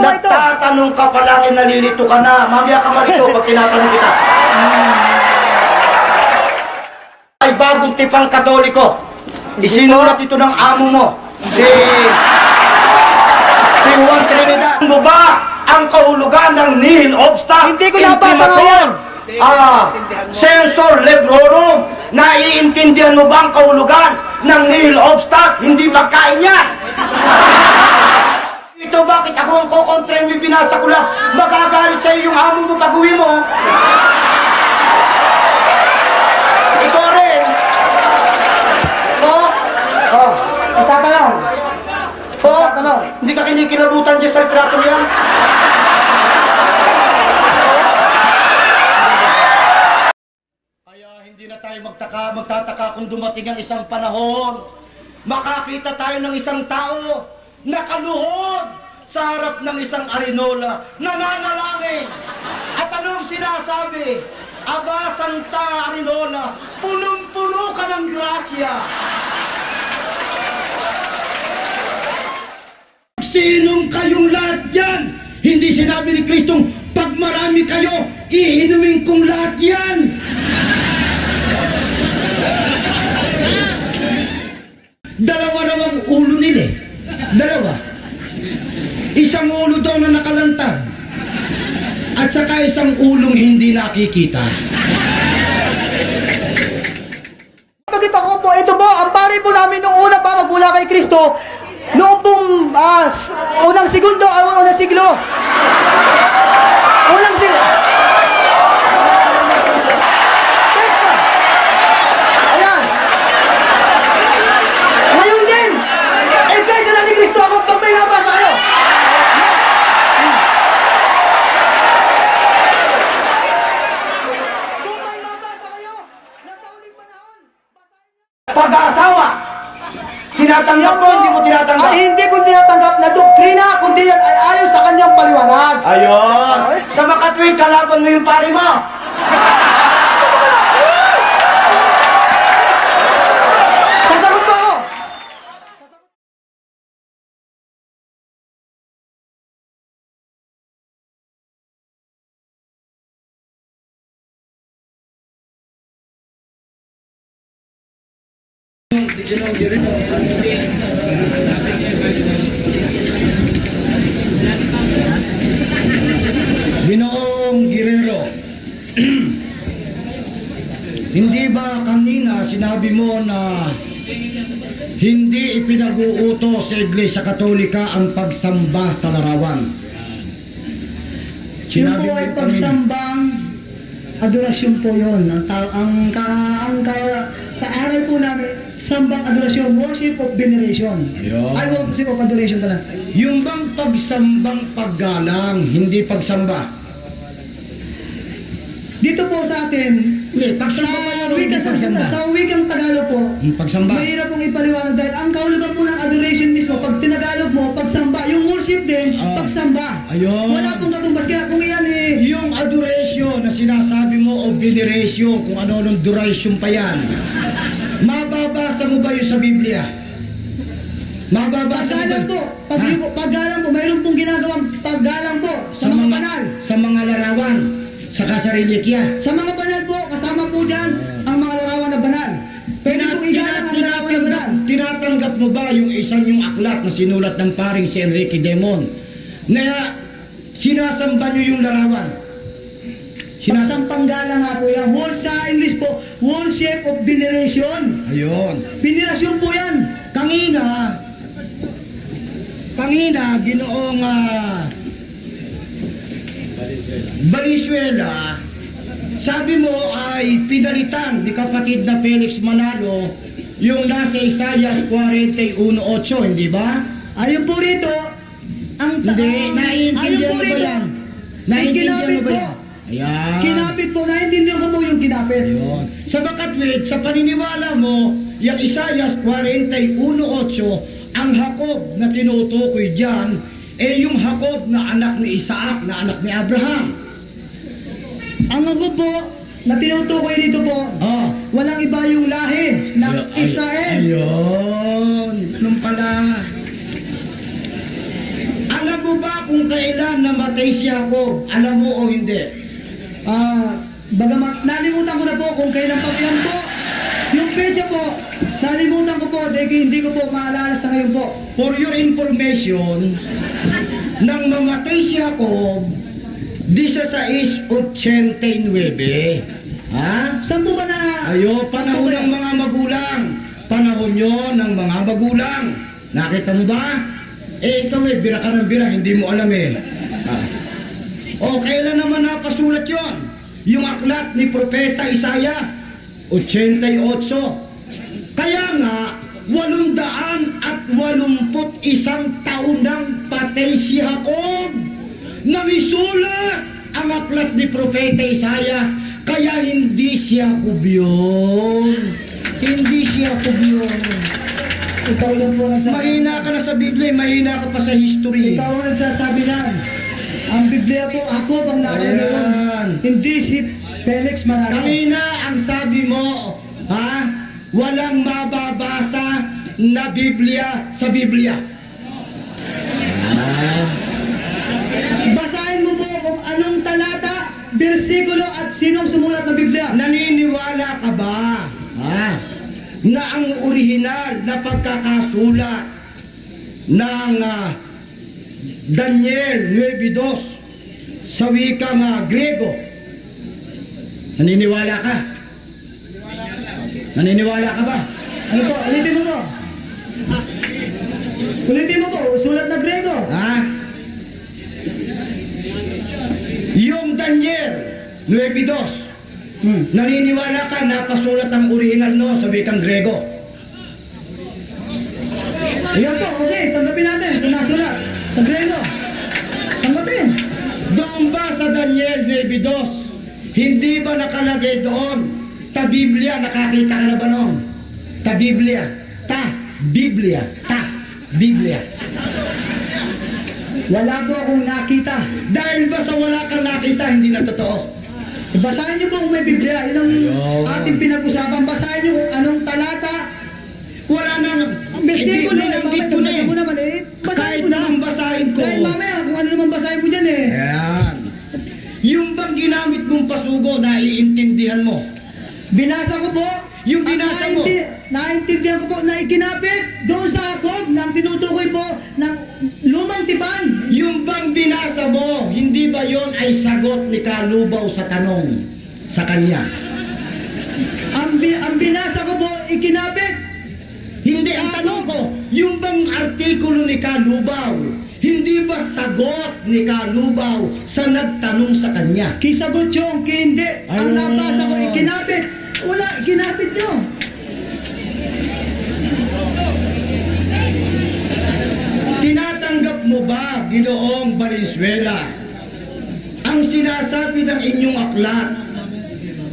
gumawa ito? Nagtatanong ka palagi, nalilito ka na. Mamaya ka marito pag tinatanong kita. Ay bagong tipang Katoliko. Isinulat ito ng amo mo. Si Juan Trinidad. Ano ba ang kahulugan ng nihil obsta? Hindi ko nabasa ngayon. Sensor Lebrorum, naiintindihan mo ba ang kahulugan ng nihil obsta? Hindi pagkain yan. Ito bakit ako ang kukontra yung binasa ko lang? Magagalit sa'yo yung amo mo pag-uwi mo. Ikaw rin. Itatanong. Hindi ka kinikilabutan dyan sa litrato yan. Kaya hindi na tayo magtataka kung dumating ang isang panahon. Makakita tayo ng isang tao nakaluhod sa harap ng isang arinola, nananalangin. At anong sinasabi? Aba, Santa Arinola, punong-puno ka ng grasya. Sinong kayong lahat yan? Hindi sinabi ni Kristong, pag marami kayo, iinumin kong lahat yan. Dalawa raw ang ulo nila eh. Dalawa. Isang ulo daw na nakalantad. At saka isang ulong hindi nakikita. Pagkita ko po, ito po, ang pari po namin nung una pa magmula kay Kristo, noong pong unang segundo, unang siglo. Unang siglo. Ayan. Ngayon din, Iglesia na ni Kristo ako pag may nabasa kayo. Kung may mabasa kayo, nasa uling panahon, Pag-aasawa, tinatanggap mo, hindi mo tinatanggap. ay hindi ko tinatanggap na doktrina, kundi yan ay ayon sa kanyang paliwanag. Ayun. Sa makatwing, kalaban mo yung pari mo. Sasagot mo ako. Ginoong Guerrero, hindi ba kanina sinabi mo na hindi ipinag-uutos sa Iglesia Katolika ang pagsamba sa larawan? Yun po mo ay kanina. pagsambang adorasyon po yun. Ang kaaral po namin, sambang adorasyon, worship of veneration. Ayun. Ay, worship of adoration pala. Yung bang pagsambang paggalang, hindi pagsamba? Dito po sa atin, Hindi, pagsamba pa yun, hindi pagsamba. sa wikang Tagalog po, Pagsamba. mahirap pong ipaliwanag dahil ang kahulugan po ng adoration mismo, pag tinagalog mo, pagsamba. Yung worship din, pagsamba. Ayun. Wala pong katumbas. Kaya kung iyan Yung adoration na sinasabi mo o veneration, kung ano nung duration pa yan, mababasa mo ba yun sa Biblia? Mababasa mo paggalang ba? po, paggalang po, mayroon pong ginagawang paggalang po sa mga banal. Sa mga larawan, saka sa relikya. Sa mga banal po, kasama po dyan ang mga larawan na banal. Pwede pong igalang ang larawan na banal. Tinatanggap mo ba yung isang yung aklat na sinulat ng paring si Enrique Demon na sinasamba nyo yung larawan? Pagsampang galang nga po yan. Sa English po, worship of veneration. Ayun. Venerasyon po yan. Kanina, ginoong Valenzuela, sabi mo ay pinalitan ni kapatid na Felix Manalo yung nasa Isaias 41:8, hindi ba? Ayun po rito, Hindi, naiintindihan mo ba yan? Naiintindihan mo ba yan? Ayan. Kinapit po, naiintindihan ko po yung kinapit. Ayun. Sa makatwid, sa paniniwala mo, yung Isaias 41:8, ang Jacob na tinutukoy dyan, yung Jacob na anak ni Isaac, na anak ni Abraham. Ang ako po, na tinutukoy dito po, walang iba yung lahi ng Israel. Ayun. Ganun pala. Alam mo ba kung kailan namatay si Jacob? Alam mo o hindi? Bagamat nalimutan ko na po kung kailan pa yan po. Yung petsa po, nalimutan ko po, dahil hindi ko po maalala sa ngayon po. For your information, nang mamatay si Jacob, 1689. Ha? Saan po ba na... Ayo, saan po panahon ba ng yan? mga magulang. Panahon yon ng mga magulang. Nakita mo ba? Ikaw bira ka ng bira, hindi mo alam Ah. O, kailan naman napasulat yon? Yung aklat ni Propeta Isaias, 88. Kaya nga, 881 taon nang patay si Jacob. Namisulat ang aklat ni Propeta Isaias, kaya hindi si Jacob yun. Hindi si Jacob yun. Ikaw lang po nagsasabi. Mahina ka na sa Biblia, mahina ka pa sa history. Ikaw ang nagsasabi lang. Ang Biblia po, ako bang nakalagay Ayan. doon. Hindi si Felix Manalo. Kanina ang sabi mo, ha? Walang mababasa na Biblia sa Biblia. Basahin mo po kung anong talata, bersikulo at sinong sumulat ng Biblia. Naniniwala ka ba, ha? Na ang orihinal na pagkakasulat ng Daniel 9:2 sa wikang Grego, naniniwala ka? Naniniwala ka ba? Ano po? Ulitin mo po. Ulitin mo po, sulat na Grego. Ha? Yung Daniel 9:2, naniniwala ka na pasulat ang orihinal no sa wikang Grego? Ayan po, okay, tanggapin natin kung nasulat sa Grego. Tanggapin. Doon ba sa Daniel 9:2, hindi ba nakalagay doon, ta Biblia, nakakita ka na ba noon? Ta Biblia, ta Biblia, ta Biblia. Wala po akong nakita. Dahil ba sa wala kang nakita, hindi na totoo? Basahin niyo po kung may Biblia. Yun ang Ayun. ating pinag-usapan. Basahin niyo kung anong talata. Wala nang, Ang bersikulo, hindi mamaya, ko na dagdagan mo naman eh. Basahin Kahit mo na. naman basahin ko. Dahil mamaya, kung ano naman basahin mo dyan eh. Ayan. Yung bang ginamit mong pasugo, naiintindihan mo? Binasa ko po. Yung at binasa mo. Naintindihan ko po na ikinapit doon sa Jacob nang tinutukoy po ng lumang tipan. Yung bang binasa mo, hindi ba yon ay sagot ni Kalubaw sa tanong sa kanya? Ang binasa ko po, ikinapit. Hindi, ang tanong ko, yung bang artikulo ni Kalubaw, hindi ba sagot ni Kalubaw sa nagtanong sa kanya? Kisagot yung hindi. Ang Ah. nabasa ko, ikinapit. Wala, ikinapit nyo. Tinatanggap mo ba, Ginoong Valenzuela, ang sinasabi ng inyong aklat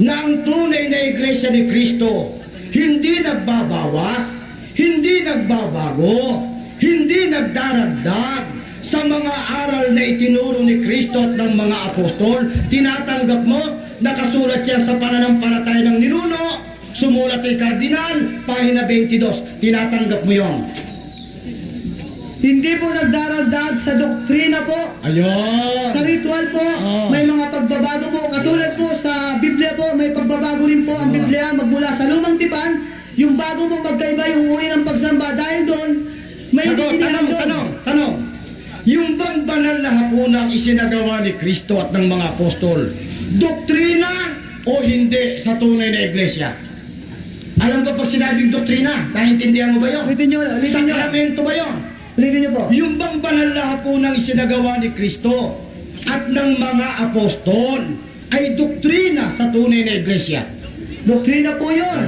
na ang tunay na Iglesia ni Kristo hindi nagbabawas, hindi nagbabago, hindi nagdaragdag sa mga aral na itinuro ni Kristo at ng mga apostol? Tinatanggap mo? Nakasulat yan sa pananampalataya ng ninuno, sumulat kay Kardinal, pahina 22. Tinatanggap mo yon? Hindi po nagdaragdag sa doktrina po. Ayun! Sa ritual po, Oh. may mga pagbabago po. Katulad po sa Biblia po, may pagbabago rin po ang Oh. Biblia magmula sa lumang tipan. Yung bago po magkaiba yung uri ng pagsamba. Dahil doon, may inihan doon. Tanong. Yung bang banal na hapunang isinagawa ni Kristo at ng mga apostol, doktrina o hindi sa tunay na iglesia? Alam ko pag sinabing doktrina, naintindihan mo ba yun? Ulitin nyo. Sakramento ba yun? Ulitin nyo po. Yung bang banal na hapunang isinagawa ni Kristo at ng mga apostol ay doktrina sa tunay na iglesia? Doktrina po yun.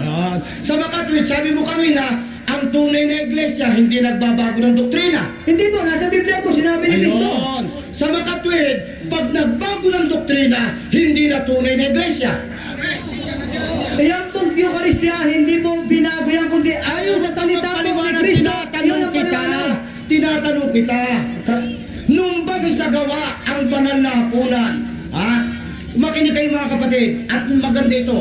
Sa makatwid, sabi mo kanina, ang tunay na iglesia hindi nagbabago ng doktrina. Hindi po, nasa Biblia po, sinabi ni Kristo. Ayun. Sa makatwid, pag nagbago ng doktrina, hindi na tunay na iglesia. Yan pong Eucharistia, hindi po binago yan, kundi ayon sa salita po ni Paliwanag, Kristo. Yun ang paliwanag. tinatanong kita, nung ba isagawa ang banal na hapunan, ha? Makinig kayo mga kapatid, at maganda ito,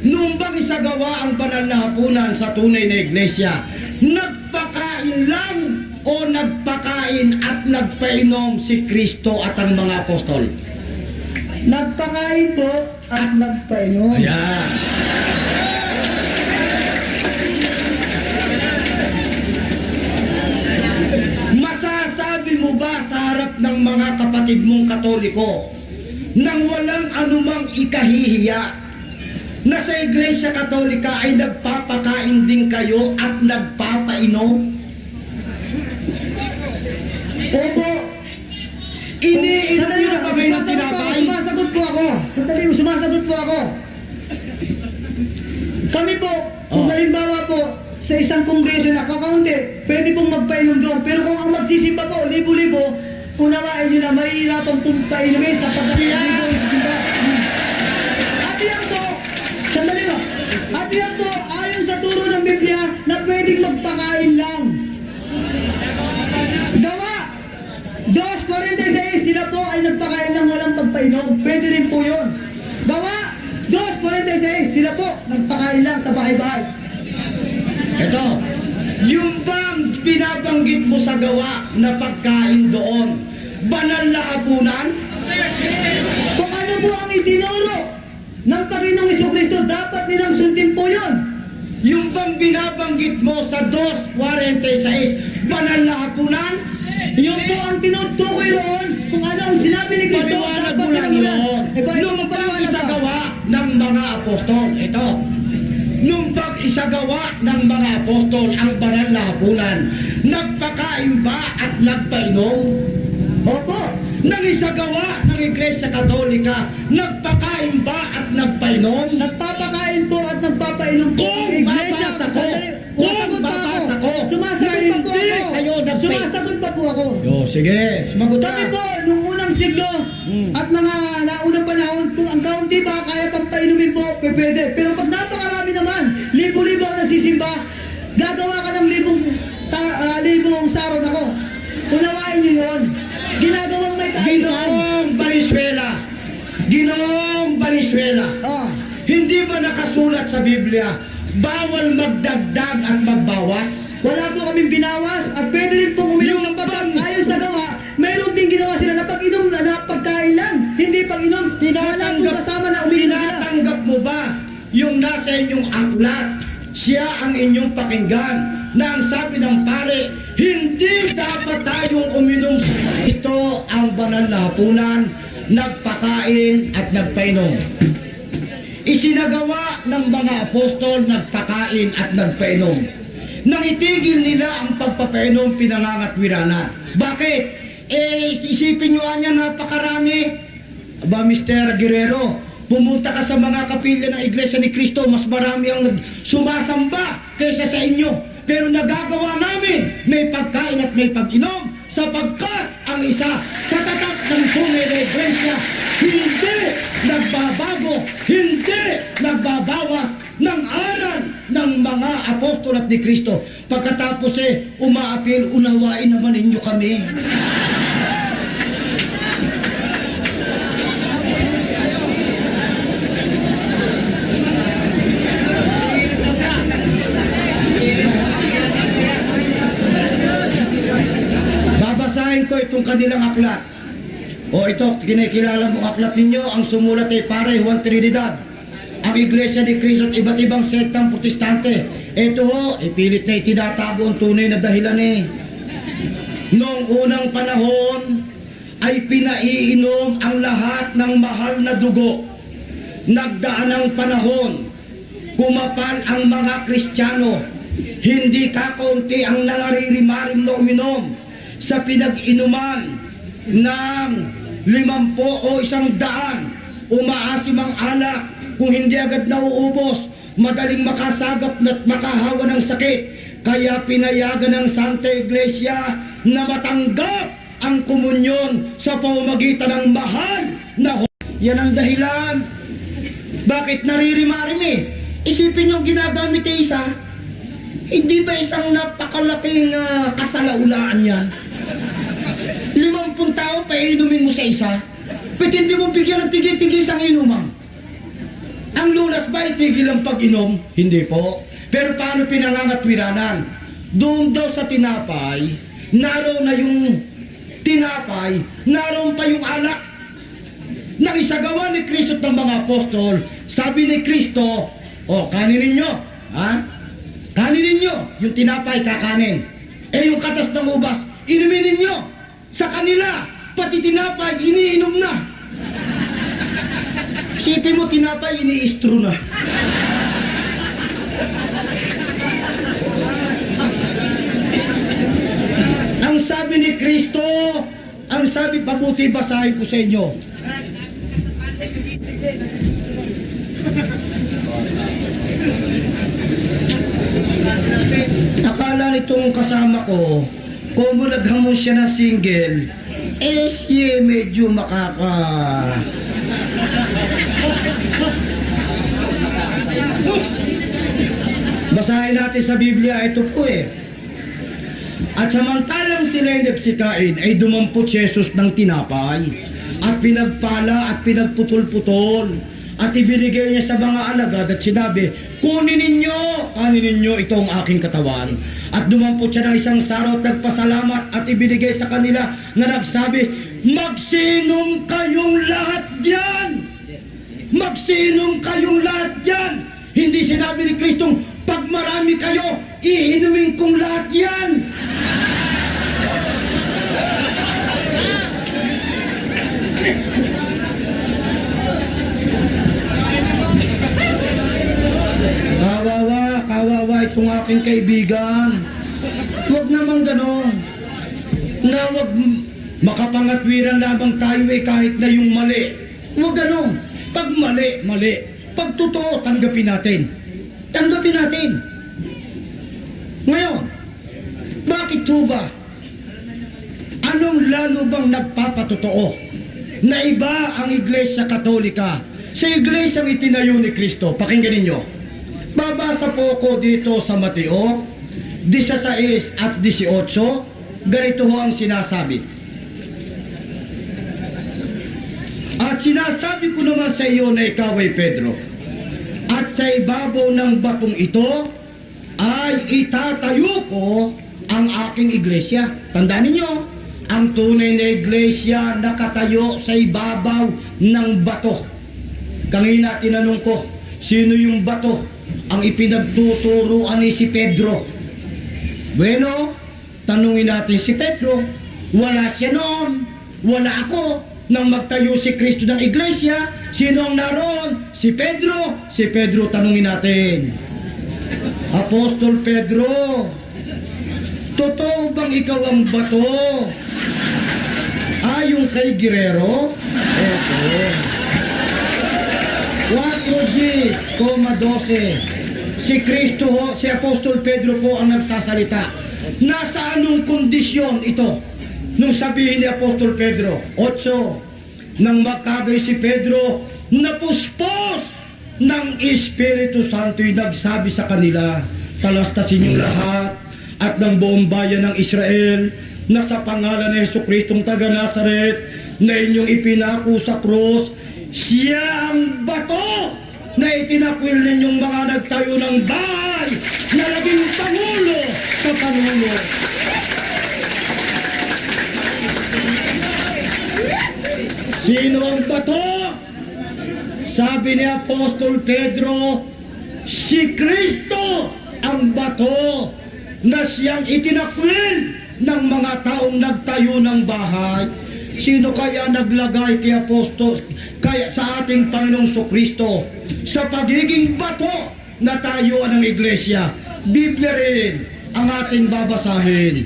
nung bang isagawa ang banal na hapunan sa tunay na iglesia, nagpakain lang o nagpakain nagpakain at nagpainom si Kristo at ang mga apostol? Nagpakain po at nagpainom. Ayan. Masasabi mo ba sa harap ng mga kapatid mong Katoliko nang walang anumang ikahihiya na sa Iglesia Katolika ay nagpapakain din kayo at nagpapainom? Opo. Iniinom Sandali nyo lang, ba kayo ng tinapay? sumasagot po ako. Sandali, sumasagot po ako. Kami po, kung Oh. halimbawa po, sa isang kongreso na kakaunti, pwede pong magpainom doon. Pero kung ang magsisimba po, libo-libo, unawain nyo na mahihirapan pong painumin sa pagkakalibo ang magsisimba. At yan po, sandali lang. At yan po, ayon sa turo ng Biblia, na pwedeng magpakain lang. Gawa 2:46, sila po ay nagpakain lang walang pagpainom. Pwede rin po yun. Gawa 2:46, sila po nagpakain lang sa bahay-bahay. Ito, yung bang binabanggit mo sa gawa na pagkain doon, banal na hapunan? Kung ano po ang itinuro ng Panginoong Jesucristo, dapat nilang sundin po yun. Yung bang binabanggit mo sa 2:46, banal na hapunan? Yun po ang tinutukoy roon. Kung ano ang sinabi ni Kristo, Paliwanag dapat mo lang nilang yun. yun. Eh kung ito Nung bang magpaliwanag ka. isagawa ng mga apostol, ito, nung bang isagawa ng mga apostol ang banal na hapunan, nagpakain ba at nagpainom? Opo. Nang isagawa ng Iglesia Katolika, nagpakain ba at nagpainom? Nagpapakain po at nagpapainom po ang Kung iglesia. babasa ko, Sandali, kung sumasagot pa babasa ako. ko, Sumasagot na pa po hindi ako. kayo nagpay- Sumasagot pa po ako. Yo, sige, sumagot Kami po, nung unang siglo at mga naunang panahon, kung ang kaunti ba kaya pang painumin po, pwede. Pero pag napakarami naman, libo-libo ang nagsisimba, gagawa ka ng libong saron ako. Unawain niyo yun. Ginagawang may kaayusan. Ginoong Valenzuela, Ginoong Valenzuela, Ah, hindi ba nakasulat sa Biblia, bawal magdagdag at magbawas? wala po kaming binawas at pwede rin pong uminom ng pagkat ayon sa gawa, mayroon din ginawa sila na pag-inom na pagkain lang, hindi pag-inom. Wala pong kasama na uminom sila. Tinatanggap mo ba yung nasa inyong aklat? Siya ang inyong pakinggan na ang sabi ng pare, hindi dapat tayong uminom. Ito ang banal na hapunan, nagpakain at nagpainom. Isinagawa ng mga apostol, nagpakain at nagpainom. Nang itigil nila ang pagpapainom, pinangangatwiranan. Bakit? Isipin nyo niya, napakarami. Aba, Mr. Guerrero, pumunta ka sa mga kapilya ng Iglesia ni Cristo, mas marami ang sumasamba kaysa sa inyo. Pero nagagawa namin, may pagkain at may pag-inom, sapagkat ang isa sa tatak ng tunay na Iglesia, hindi nagbabago, hindi nagbabawas ng aral ng mga apostol at ni Kristo. Pagkatapos umaapil, unawain naman ninyo kami. Babasahin ko itong kanilang aklat. O ito, kinikilala mo aklat ninyo, ang sumulat ay Pare Juan Trinidad, ang Iglesia ni Cristo at iba't ibang sektang protestante. Ito ho, ipilit na itinatago ang tunay na dahilan Noong unang panahon ay pinaiinom ang lahat ng mahal na dugo. Nagdaan ang panahon, kumapal ang mga Kristiyano. Hindi kakaunti ang nangaririmarim na uminom sa pinag-inuman ng 50 o 100. Umaasim ang alak, kung hindi agad nauubos, madaling makasagap at makahawa ng sakit. Kaya pinayagan ng Santa Iglesia na matanggap ang komunyon sa pamamagitan ng mahal na yan ang dahilan. Bakit naririmarim Isipin yung ginagamit isa, hindi ba isang napakalaking kasalaulaan yan? 50 tao pa inumin mo sa isa, but hindi mo bigyan ng tigi-tigi isang inuman. Ang lunas ba itigil ang pag-inom? Hindi po. Pero paano pinangangatwiranan? Doon daw sa tinapay, naroon na yung tinapay, naroon pa yung alak na isagawa ni Kristo at ng mga apostol. Sabi ni Kristo, kanin ninyo, ha? Kanin ninyo, yung tinapay kakanin. Yung katas ng ubas, inumin ninyo. Sa kanila, pati tinapay, iniinom na. Sipin mo, tinapay, ini-istro na. Ang sabi ni Kristo, ang sabi, pabuti basahin ko sa inyo. Akala nitong kasama ko, kung naghamon siya ng single, siya medyo Basahin natin sa Biblia, ito po At samantalang sila ay nagsikain, ay dumampot si Jesus ng tinapay, at pinagpala at pinagputol-putol, at ibinigay niya sa mga alagad at sinabi, kanin ninyo, ito ang aking katawan. At dumampot siya ng isang saro at nagpasalamat at ibinigay sa kanila na nagsabi, magsinom kayong lahat diyan! Magsinom kayong lahat diyan! Hindi sinabi ni Kristong, pag marami kayo, iinumin kong lahat yan! Kawawa itong aking kaibigan. Huwag naman ganon. Na huwag makapangatwiran lamang tayo kahit na yung mali. Huwag ganon. Pag mali, mali. Pag totoo, tanggapin natin. Tanggapin natin. Ngayon, bakit ho ba? Anong lalo bang nagpapatotoo na iba ang Iglesia Katolika sa Iglesia itinayo ni Kristo? Pakinggan ninyo. Babasa po ko dito sa Mateo 16 at 18. Ganito ho ang sinasabi. At sinasabi ko naman sa iyo na ikaw ay Pedro, at sa ibabaw ng batong ito ay itatayo ko ang aking iglesia. Tandaan ninyo, ang tunay na iglesia nakatayo sa ibabaw ng bato. Kanina tinanong ko, sino yung bato? Ang ipinagtuturuan ni si Pedro. Bueno, tanungin natin si Pedro. Wala siya noon, wala ako. Nang magtayo si Kristo ng iglesia, sino ang naroon? Si Pedro. Si Pedro, tanungin natin. Apostol Pedro, totoo bang ikaw ang bato? Yung kay Guerrero? Eto. 4:12. Si Kristo ho, si Apostol Pedro po ang nagsasalita. Nasa anong kondisyon ito? Nung sabihin ni Apostol Pedro, 8, nang makagay si Pedro, napuspos ng Espiritu Santo'y nagsabi sa kanila, talastasin yung lahat at ng buong bayan ng Israel na sa pangalan ni Jesucristong taga Nazaret na inyong ipinako sa krus, siya ang bato na itinakwil ninyong mga nagtayo ng bahay na naging pangulo sa pangulo. Sino ang bato? Sabi ni Apostol Pedro, si Kristo ang bato na siyang itinakwil ng mga taong nagtayo ng bahay. Sino kaya naglagay kay Apostol, kaya sa ating Panginoong Kristo sa pagiging bato na tayuan ng iglesia? Biblia rin ang ating babasahin.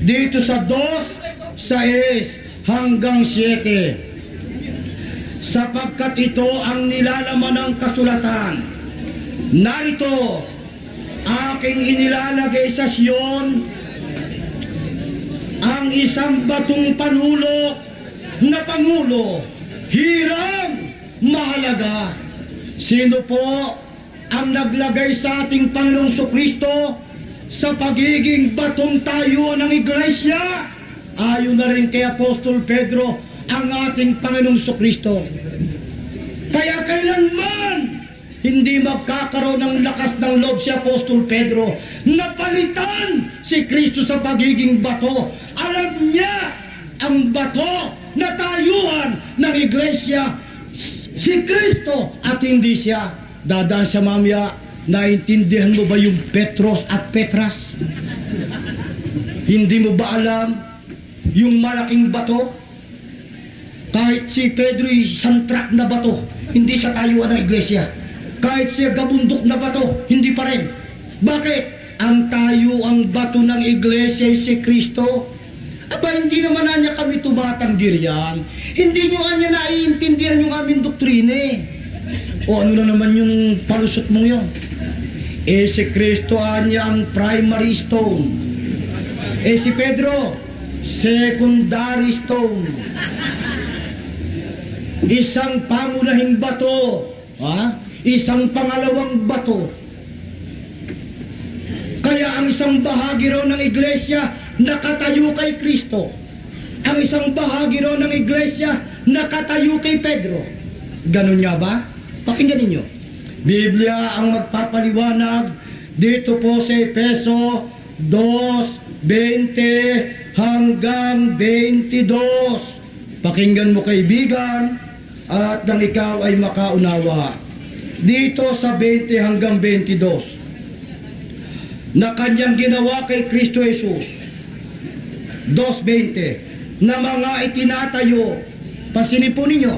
Dito sa 2:6 hanggang 7. Sapagkat ito ang nilalaman ng kasulatan. Narito, aking inilalagay sa Sion ang isang batong panulo na pangulo, hirang mahalaga. Sino po ang naglagay sa ating Panginoong Kristo sa pagiging batong tayo ng iglesia? Ayon na rin kay Apostol Pedro, ang ating Panginoong Kristo. Kaya kailanman hindi magkakaroon ng lakas ng loob si Apostol Pedro. Napalitan si Kristo sa pagiging bato. Alam niya ang bato na tayuan ng iglesia, si Kristo, at hindi siya. Dadaan sa mamaya, naintindihan mo ba yung Petros at Petras? Hindi mo ba alam yung malaking bato? Kahit si Pedro ay santrak na bato, hindi siya tayuan ng iglesia. Kahit siya gabundok na bato, hindi pa rin. Bakit? Ang tayuang bato ng iglesia ay si Kristo. Aba, hindi naman na niya kami tumatanggi yan. Hindi nyo niya naiintindihan yung aming doktrine. O ano na naman yung palusot mong yun? Si Kristo niya ang primary stone. Si Pedro, secondary stone. Isang pangunahing bato. Isang pangalawang bato. Kaya ang isang bahagi raw ng iglesia nakatayo kay Kristo. Ang isang bahagi raw ng iglesia nakatayo kay Pedro. Ganun nga ba? Pakinggan ninyo. Biblia ang magpapaliwanag dito po sa Efeso 2:20 hanggang 22. Pakinggan mo, kaibigan, at nang ikaw ay makaunawa. Dito sa 20 hanggang 22 na kanyang ginawa kay Kristo Jesus. 2:20 na mga itinatayo, pasinipon ninyo,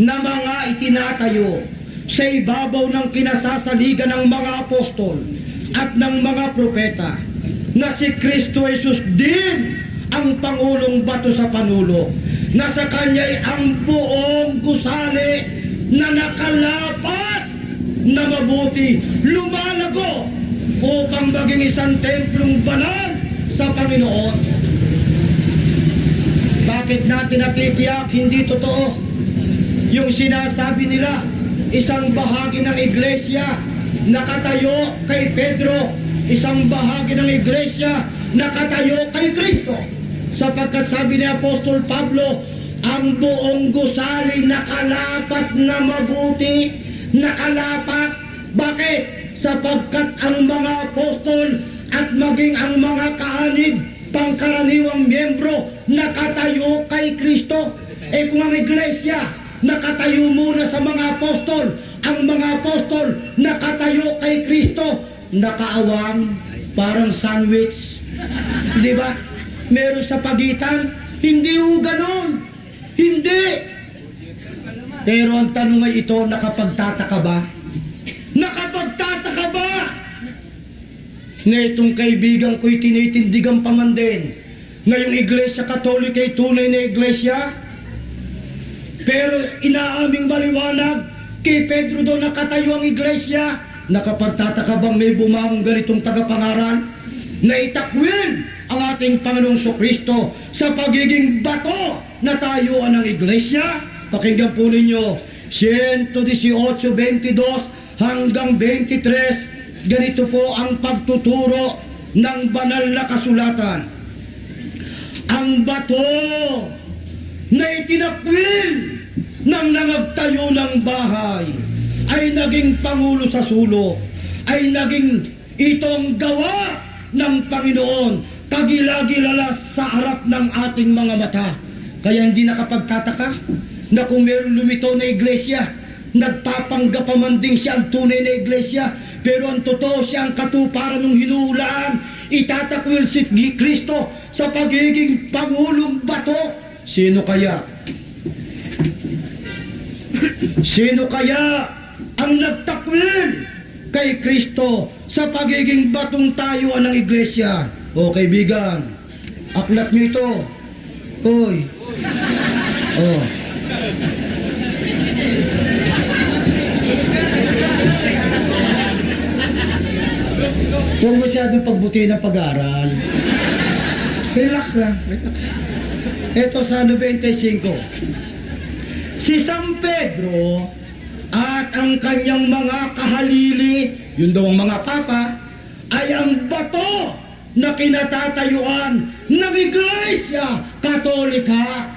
na mga itinatayo sa ibabaw ng kinasasaligan ng mga apostol at ng mga propeta, na si Kristo Jesus din ang pangulong bato sa panulo, na sa kanya'y ang buong gusali na nakalapat na mabuti lumalago upang maging isang templong banal sa Panginoon. Bakit natin natitiyak hindi totoo yung sinasabi nila isang bahagi ng iglesia nakatayo kay Pedro, isang bahagi ng iglesia nakatayo kay Kristo? Sapagkat sabi ni Apostol Pablo, ang buong gusali nakalapat na mabuti, nakalapat. Bakit? Sapagkat ang mga apostol at maging ang mga kaanib, pangkaraniwang miyembro, nakatayo kay Kristo. Kung ang iglesia nakatayo muna sa mga apostol, ang mga apostol nakatayo kay Kristo, nakaawang, parang sandwich. Di ba? Meron sa pagitan? Hindi ho ganon. Hindi. Pero ang tanong ay ito, nakapagtataka ba? Nakapagtataka ba? Na itong kaibigan ko'y tinitindigan pa man din na yung Iglesia Katolika ay tunay na iglesia, pero inaaming maliwanag kay Pedro daw nakatayo ang iglesia. Nakapagtataka bang may bumangong ganitong tagapangaral na itakwil ang ating Panginoong Kristo sa pagiging bato na tayuan ng iglesia? Pakinggan po ninyo 118:22 hanggang 23. Ganito po ang pagtuturo ng banal na kasulatan. Ang bato na itinakwil ng nangagtayo ng bahay ay naging pangulo sa sulok, ay naging itong gawa ng Panginoon, kagila-gilala sa harap ng ating mga mata. Kaya hindi nakapagtataka na kung meron lumitaw na iglesia, nagpapanggap pa man din siya ang tunay na iglesia, pero ang totoo siya ang katuparan ng hinuhulaan. Itatakwil si Kristo sa pagiging pangulong bato. Sino kaya? Sino kaya ang nagtakwil kay Kristo sa pagiging batong tayuan ng iglesia? O kaibigan, aklat nyo ito. Hoy. Oh. Huwag masyadong pagbutihin ng pag-aaral. Relax lang, relax. Ito sa 95. Si San Pedro at ang kanyang mga kahalili, yun daw ang mga papa, ay ang bato na kinatatayuan ng Iglesia Katolika.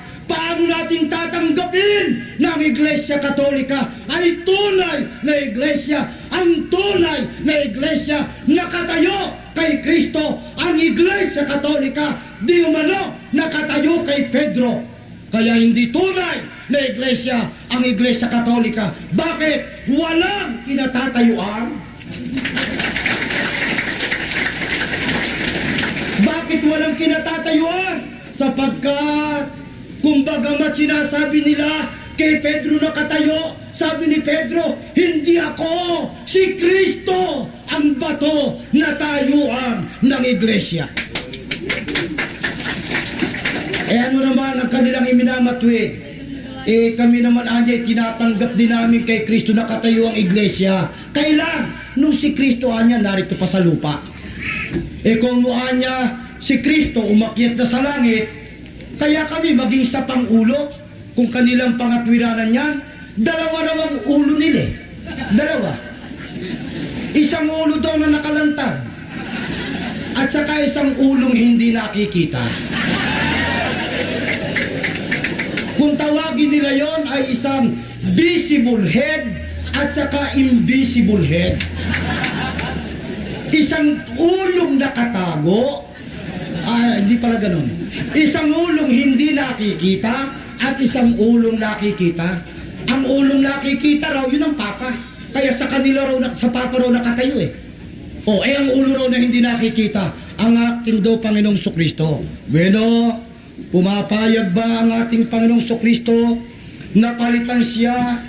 paano natin tatanggapin na ang Iglesia Katolika ay tunay na iglesia, ang tunay na iglesia nakatayo kay Kristo, ang Iglesia Katolika di umano nakatayo kay Pedro. Kaya hindi tunay na iglesia ang Iglesia Katolika. Bakit? Walang kinatatayuan. Bakit walang kinatatayuan? Sapagkat kung bagamat sinasabi nila kay Pedro nakatayo, sabi ni Pedro, hindi ako, si Kristo ang bato na tayuan ng iglesia. Ano naman ang kanilang iminamatwid? Kami naman anya tinatanggap din namin kay Kristo nakatayo ang iglesia. Kailan? Nung si Kristo anya narito pa sa lupa. Kung anya si Kristo umakyat na sa langit, kaya kami maging sa pangulo. Kung kanilang pangatwiranan yan, dalawa namang ulo nila. Dalawa. Isang ulo daw na nakalantad, at saka isang ulong hindi nakikita. Kung tawagin nila yon ay isang visible head at saka invisible head. Isang ulong nakatago, hindi pala ganun. Isang ulong hindi nakikita at isang ulong nakikita. Ang ulong nakikita raw, yun ang Papa. Kaya sa kanila raw, sa Papa raw nakatayo ang ulo raw na hindi nakikita, ang ating daw Panginoong Sokristo. Bueno, pumapayag ba ang ating Panginoong Sokristo na palitan siya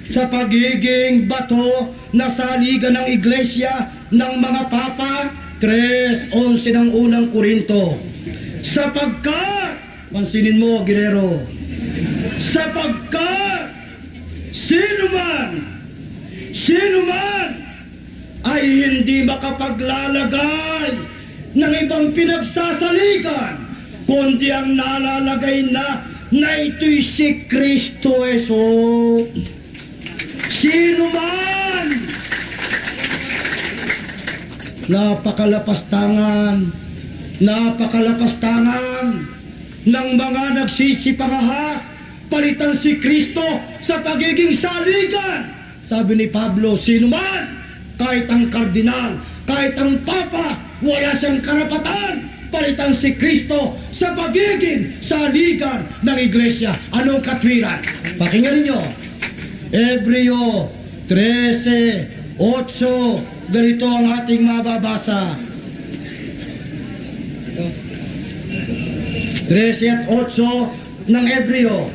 sa pagiging bato na saligan ng iglesia ng mga Papa? 3:11 ng unang Korinto. Sapagkat, pansinin mo, Guerrero, sapagkat sino man ay hindi makapaglalagay ng ibang pinagsasaligan, kundi ang nalalagay na ito'y si Kristo Jesus. Sino man? Napakalapastangan ng mga nagsisipangahas, palitan si Kristo sa pagiging saligan. Sabi ni Pablo, sino man, kahit ang kardinal, kahit ang Papa, wala siyang karapatan palitan si Kristo sa pagiging saligan ng iglesia. Anong katwiran? Pakinggan ninyo. Hebreo 13:8, ganito ang ating mababasa. 13:8 ng Hebreo.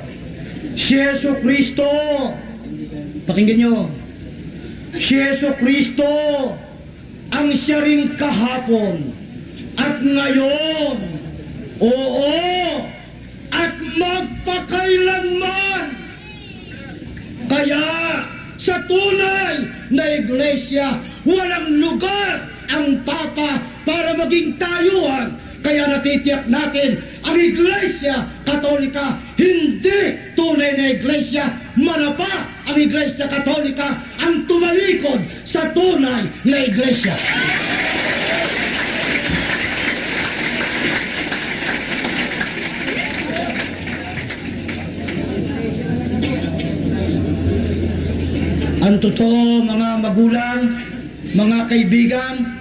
Si Jesu Kristo, pakinggan nyo, si Jesu Kristo ang siya ring kahapon at ngayon, at magpakailanman. Kaya sa tunay na iglesia, walang lugar ang Papa para maging tayuan. Kaya natitiyak natin, ang Iglesia Katolika hindi tunay na iglesia. Manapa ang Iglesia Katolika ang tumalikod sa tunay na iglesia. Ang totoo, mga magulang, mga kaibigan,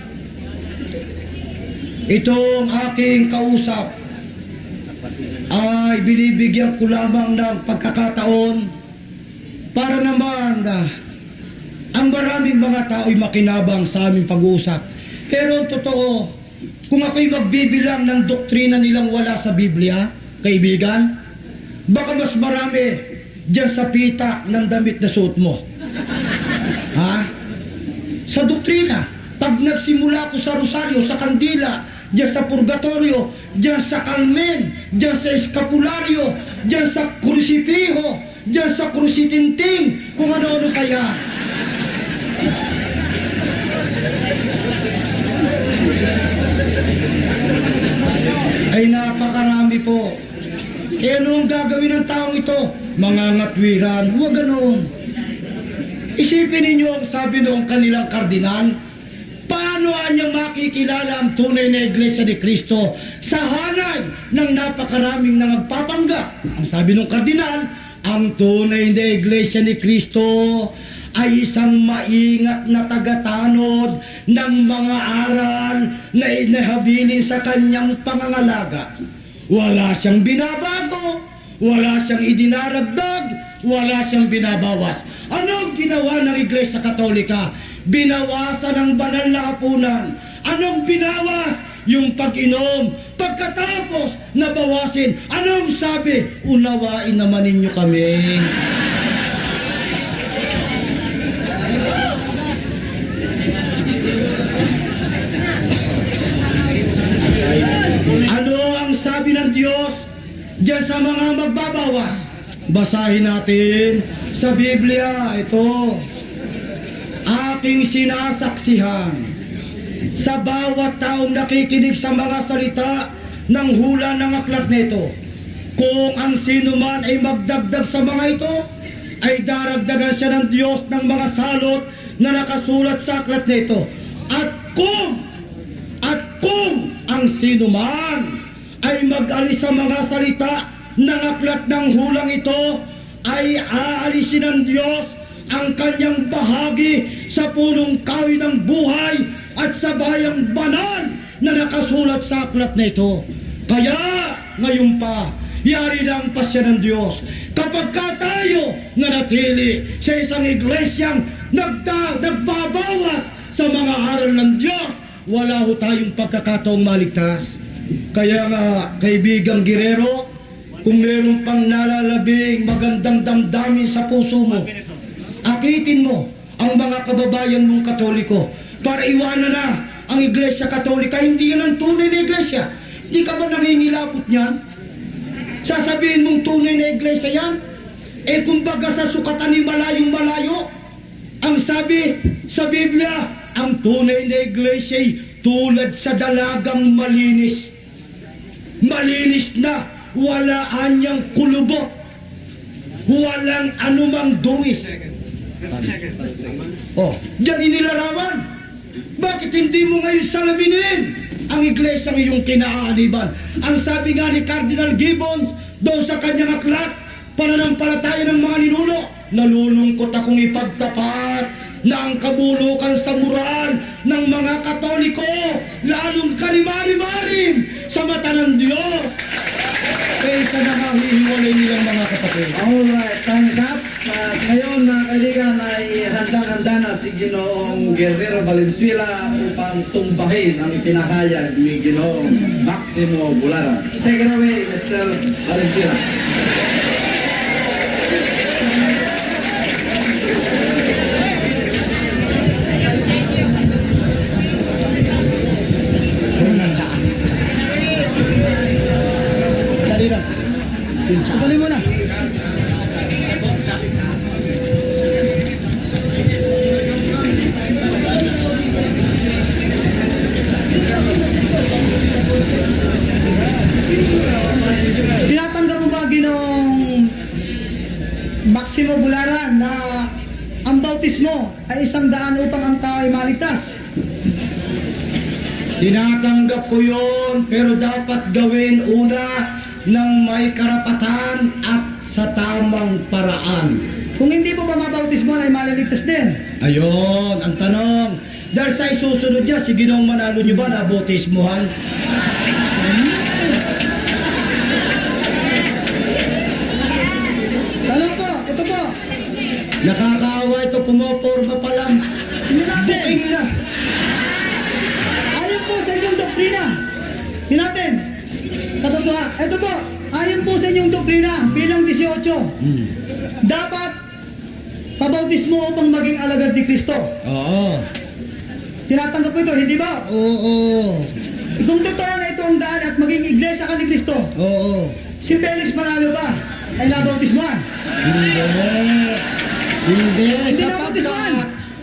itong aking kausap ay binibigyan ko lamang ng pagkakataon para naman ang maraming mga tao'y makinabang sa aming pag-uusap. Pero totoo, kung ako'y magbibilang ng doktrina nilang wala sa Biblia, kaibigan, baka mas marami dyan sa pita ng damit na suot mo. Sa doktrina, pag nagsimula ko sa rosaryo, sa kandila, diyan sa purgatorio, diyan sa kalmen, diyan sa eskapularyo, diyan sa krusipiho, diyan sa krusitinting, kung ano-ano kaya. Ay napakarami po. Ano ang gagawin ng taong ito? Mangangatwiran, huwag ganoon. Isipin ninyo ang sabi noong kanilang kardinal, Paano anyang makikilala ang tunay na Iglesia ni Kristo sa hanay ng napakaraming nangagpapanggap? Ang sabi ng kardinal, ang tunay na Iglesia ni Kristo ay isang maingat na tagatanod ng mga aral na inahabilin sa kanyang pangangalaga. Wala siyang binabago, wala siyang idinaragdag, wala siyang binabawas. Anong ginawa ng Iglesia Katolika? Binawasan ang banal na hapunan. Anong binawas? Yung pag-inom. Pagkatapos na bawasin, anong sabi? Unawain naman ninyo kami. Ano ang sabi ng Diyos diyan sa mga magbabawas? Basahin natin sa Biblia, ito. Aking sinasaksihan sa bawat taong nakikinig sa mga salita ng hula ng aklat nito. Kung ang sino man ay magdagdag sa mga ito, ay daragdagan siya ng Diyos ng mga salot na nakasulat sa aklat nito. At kung ang sino man ay mag-alis sa mga salita ng aklat ng hulang ito, ay aalisin ng Diyos ang kanyang bahagi sa punong kahoy ng buhay at sa bayang banal na nakasulat sa aklat na ito. Kaya ngayon pa, yari na ang pasya ng Diyos. Kapag ka tayo nanatili sa isang iglesyang nagbabawas sa mga aral ng Diyos, wala ho tayong pagkakataong maligtas. Kaya nga, kaibigang Guerrero, kung meron pang nalalabing magandang damdamin sa puso mo, akitin mo ang mga kababayan mong Katoliko para iwanan na ang Iglesia Katolika. Hindi yan ang tunay na Iglesia. Hindi ka ba nangingilapot niyan? Sasabihin mong tunay na Iglesia yan? Eh kumbaga sa sukatan ni malayong malayo, ang sabi sa Biblia, ang tunay na Iglesia ay tulad sa dalagang malinis. Malinis na, wala anyang kulubot, walang anumang dungis. Oh, diyan inilarawan. Bakit hindi mo ngayon salaminin ang iglesyang iyong kinaaniban? Ang sabi nga ni Cardinal Gibbons doon sa kanyang aklat, pananampalataya ng mga ninuno, nalulungkot akong ipagtapat na ang kabulukan sa moral ng mga Katoliko lalong kalimari-marin sa mata ng Diyos kaysa nangahihiwalay nilang mga kapatid. Alright, thumbs up. At ngayon mga kaibigan ay handang-handa na si Ginoong Guerrero Valenzuela upang tumbahin ang ipinahayag ni Ginoong Maximo Bulara. Take it away, Mr. Valenzuela. Dali na. Tuloy mo na. Tinatanggap mo ba, Ginoong Maximo Bulara, na ang bautismo ay isang daan upang ang tao ay maligtas? Tinatanggap ko yun, pero dapat gawin una ng may karapatan at sa tamang paraan. Kung hindi po ba mabautismo ay maliligtas din? Ayun, ang tanong. Dahil sa isusunod niya, si Ginoong Manalo niyo ba na bautismuhan? Tanong po, ito po. Nakakaawa ito, pumoporma pa lang. Hindi natin. Buking na. Ayon po sa inyong doktrina. Hindi natin. Katotoo. Ito po. Ayon po sa inyong doktrina, bilang 18, dapat pabautismo upang maging alagad ni Kristo. Oo. Tinatanggap mo ito, hindi ba? Oo. Kung totoo na ito ang daan at maging iglesia ka ni Kristo, Oo. si Felix Manalo ba ay nabautismuhan? Hindi. Hindi. Hindi Sapagkat nabautismuhan.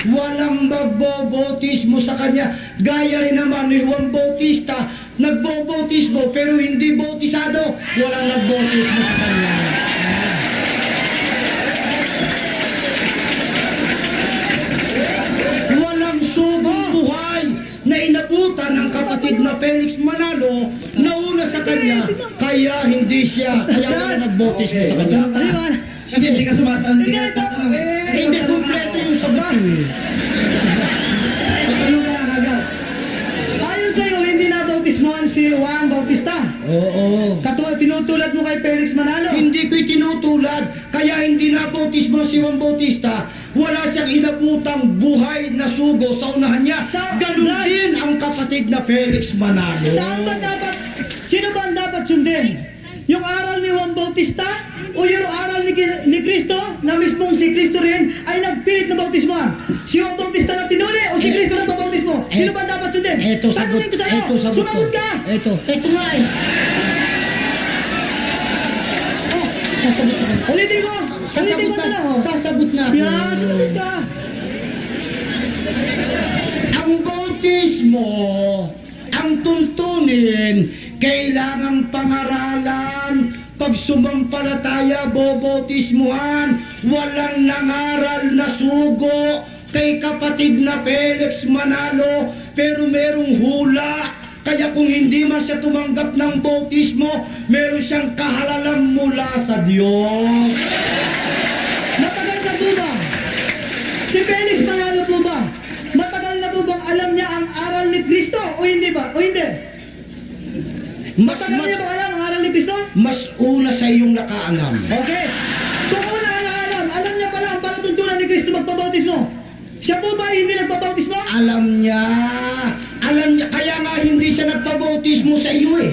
walang magbobotismo sa kanya. Gaya rin naman ni Juan Bautista, nagbobotismo pero hindi bautisado. Walang nagbotismo sa kanya. Walang subong buhay inabutan ng kapatid na Felix Manalo, nauna sa kanya, kaya hindi siya, kaya wala nagbautismo sa kanya. Paliwanag. Kasi hindi ka sumasagot. Hindi, ito. Hindi kumpleto yung sagot. Magtanong ka agad. Ayon sa'yo, hindi na bautismohan si Juan Bautista. Oo. Tinutulad mo kay Felix Manalo. Hindi ko'y tinutulad, kaya hindi na bautismo si Juan Bautista. Wala siyang inabutang buhay na sugo sa unahan niya. Ganun din ang kapatid na Felix Manalo. Saan ba dapat, sino ba ang dapat sundin? Yung aral ni Juan Bautista o yung aral ni Cristo na mismong si Cristo rin ay nagpilit na bautismohan? Si Juan Bautista na tinuli o si Cristo na pabautismo? Sino ba ang dapat sundin? Tanungin ko sa'yo. Sumagot ka! Ito nga eh. Oh, sasagot ka. Ulitin ko na lang. Oh. Sasagot na ako. Yan, sumagot ka. Ang bautismo, ang tuntunin, kailangang pangaralan. Pag sumampalataya, bobautismuhan, walang nangaral na sugo kay kapatid na Felix Manalo, pero merong hula. Kaya kung hindi man siya tumanggap ng bautismo, meron siyang kahalalang mula sa Diyos. Matagal na po ba? Si Felix Manalo po ba? Matagal na po bang alam niya ang aral ni Cristo o hindi ba? O hindi? Matagal niya bang alam ang aral ni Cristo? Mas una sa iyong nakaalam. Okay. Kung una ka nakaalam, alam niya pala ang palatuntunan ni Cristo magpabautismo. Siya po ba ay hindi nagpabautismo? Alam niya, kaya nga hindi siya nagpabautismo sa iyo eh.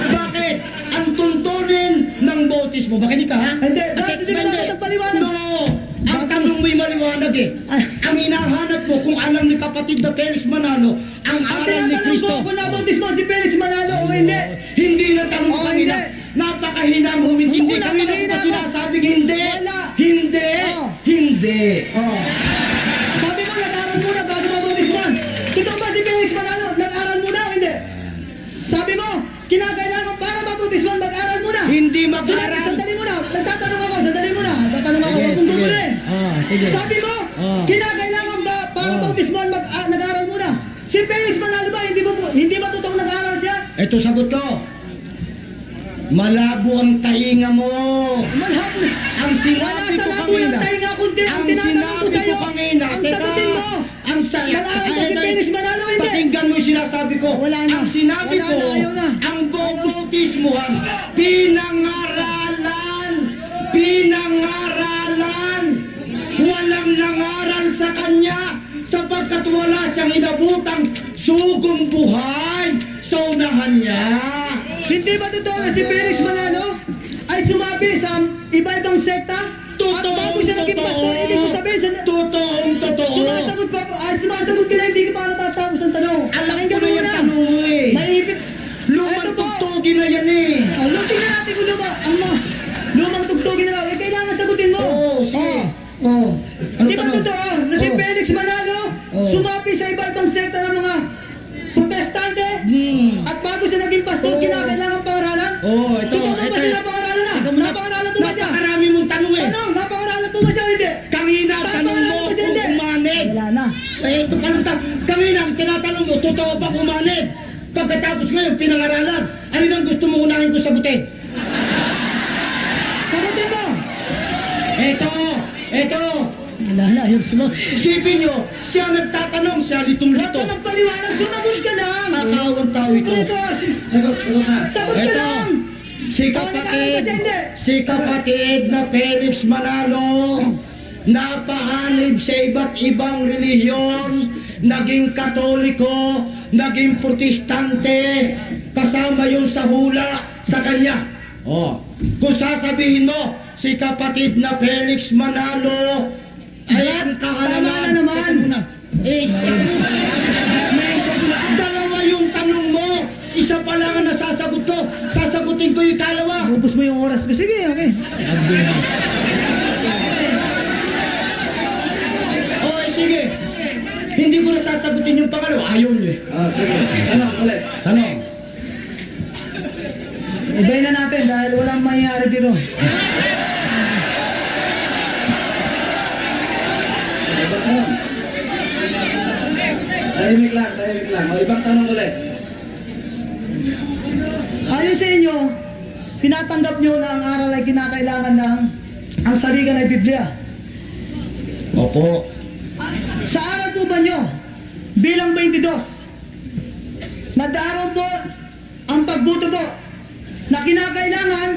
Bakit? Ang tuntunin ng bautismo, bakit ka ha? Hindi, bakit hindi ka dapat nagpaliwanag? No, ang tanong mo'y maliwanag eh. Ang hinahanap mo kung alam ni kapatid na Felix Manalo, ang Ang aral ni tinatanong Cristo. ko kung nabautismo si Felix Manalo o hindi. Hindi na tanong ko Oh, kanina. hindi. Napakahina mo hindi. Oo, Kanina ko napakahina pa mo. sinasabing hindi. Wala. Hindi. Oh. Hindi. Oh. Sabi mo, nag-aral muna bago mabautismohan. Totoo ba si Felix Manalo, nag-aral muna o hindi? Sabi mo, kinakailangan para mabautismohan, mag-aral muna. Hindi Sinabi, mag-aral. sandali muna. Nagtatanong ako, sandali muna. Nagtatanong ako, huwag kong gugulin. Sige. Sabi mo, kinakailangan ba para bautismohan, nag-aral muna. Si Felix Manalo ba, hindi ba totoong nag-aral siya? Ito sagot ko. Malabo ang tainga mo. Malabo. Ang sinabi Wala ko sa labo ng kanina. tainga kundi ang Ang tinatanong ko sinabi sa'yo. ko kanina. Ang Teka, sagutin mo. Ang Nag-aral ba si Felix Manalo o hindi? Pakinggan mo yung sinasabi ko. Wala na. Ang sinabi Wala ko, na, ayaw na. ang bautismuhan, pinangaralan. Pinangaralan. Walang nangaral sa kanya sapagkat wala siyang inabutang sugong buhay sa unahan niya. Hindi ba totoo na si Felix Manalo ay sumabi sa iba-ibang sekta? At bago siya naging pastor, ibig ko sabihin siya Totoo. sumasagot ka na, hindi ka pa natatapos ang tanong. Alam ko Pakinggan na mo yung muna. tanong mo eh. Maipit. Lumang Eto po. tugtugin na yan eh. Tingnan natin kung lumang tugtugin na lang. Kailangan sagutin mo. Sige. Di ba totoo na si Felix Manalo sumapi sa iba-ibang sekta ng mga protestante? At bago siya naging pastor, kinakailangan pangaralan? Ito. Totoo ba siya napangaralan na? Napangaralan po ba siya? Napakarami mong tanong eh. Tanong, napangaralan po ba siya o hindi? Kanina, tanong mo Napangaralan ba siya kung hindi? umanib. Wala na. Ito palang kanina, tinatanong mo, totoo ba umanib? Pagkatapos ngayon, pinangaralan. Ano nang gusto mo unahin ko sagutin? Sagutin mo. Ito. Wala na, ayos mo. Isipin nyo, siya nagtatanong, siya Huwag litong-lito. ka magpaliwanag, sumagot ka lang. Kakawang tao ito. Ito, Sagot na. sagot ka Ito. lang. Nag-aaral ba siya, hindi? Si kapatid na Felix Manalo, napaanib sa iba't ibang relihiyon, naging Katoliko, naging Protestante, kasama yung sa hula sa kanya. Kung sasabihin mo, si kapatid na Felix Manalo, ay ang kahalaman. Tama na naman. Dalawa yung tanong mo, isa pa lang ang nasasagot ko. Sasagutin ko yung ikalawa. Ubus mo yung oras ko. Sige, okay. Sige. Hindi ko na sasagutin yung pangalawa. Ayaw niyo eh. Sige. Tanong ulit. Tanong. Ibayin na natin dahil walang mangyayari dito. Tahimik lang, tahimik lang. O, ibang tanong ulit. Ayon sa inyo, tinatanggap nyo na ang aral ay kinakailangan lang, ang saligan ay Biblia. Opo. Sa aral po ba nyo, bilang 22, nagdaaraw po ang pagbuto po na kinakailangan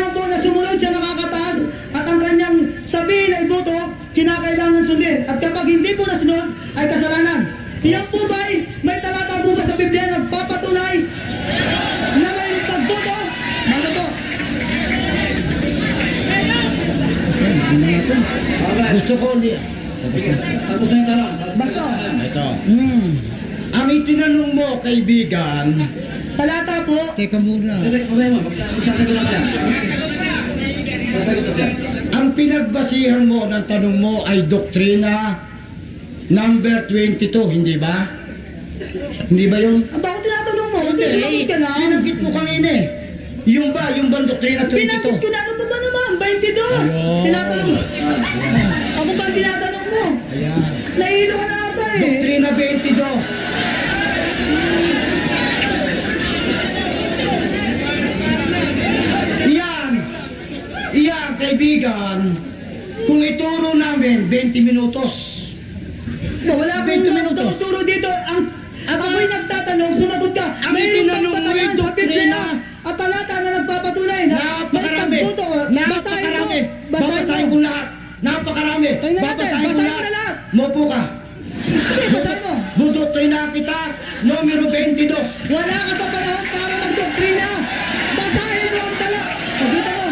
po na sumunod siya nakakataas at ang kanyang sabihin ay buto, kinakailangan sundin. At kapag hindi po nasunod, ay kasalanan. Iyan po ba may talata po ba sa Biblia nagpapatunay na may pagbuto? Basta po. Alright. Gusto ko ulit. Sige, tapos na yung tanong. Basta. Ito. Ang itinanong mo, kaibigan, Talata po, teka muna. Sige, mamaya mo. Magsasagot na siya. Magsasagot na siya. Ang pinagbasihan mo ng tanong mo ay doktrina number 22, hindi ba? Hindi ba yun? bakit tinatanong mo? Hindi sumagot ka na. Binanggit mo kanina eh. Yung bang doktrina 22? Binanggit ko na, ano ba naman? 22! Ayun. Tinatanong mo. Ako ba ang tinatanong mo? Ayan. Nahihilo ka na ata eh. Doktrina 22. Iyan, kaibigan, kung ituro namin 20 minutos. Wala akong 20 minutos. tuturo dito. Ako'y nagtatanong, sumagot ka. Ang Mayroong itinanong mo pagpatayan yung sa Biblia doktrina. at talata na nagpapatunay na Napakarami. may pagbuto. Basahin mo. Napakarami. Babasahin ko lahat. Napakarami. Tingnan natin. Basahin mo na lahat. Mopo ka. Sige, basahin mo. Budoktrina kita, numero 22. Wala ka sa panahon para magdoktrina. Basahin mo ang talata. Pagkita mo.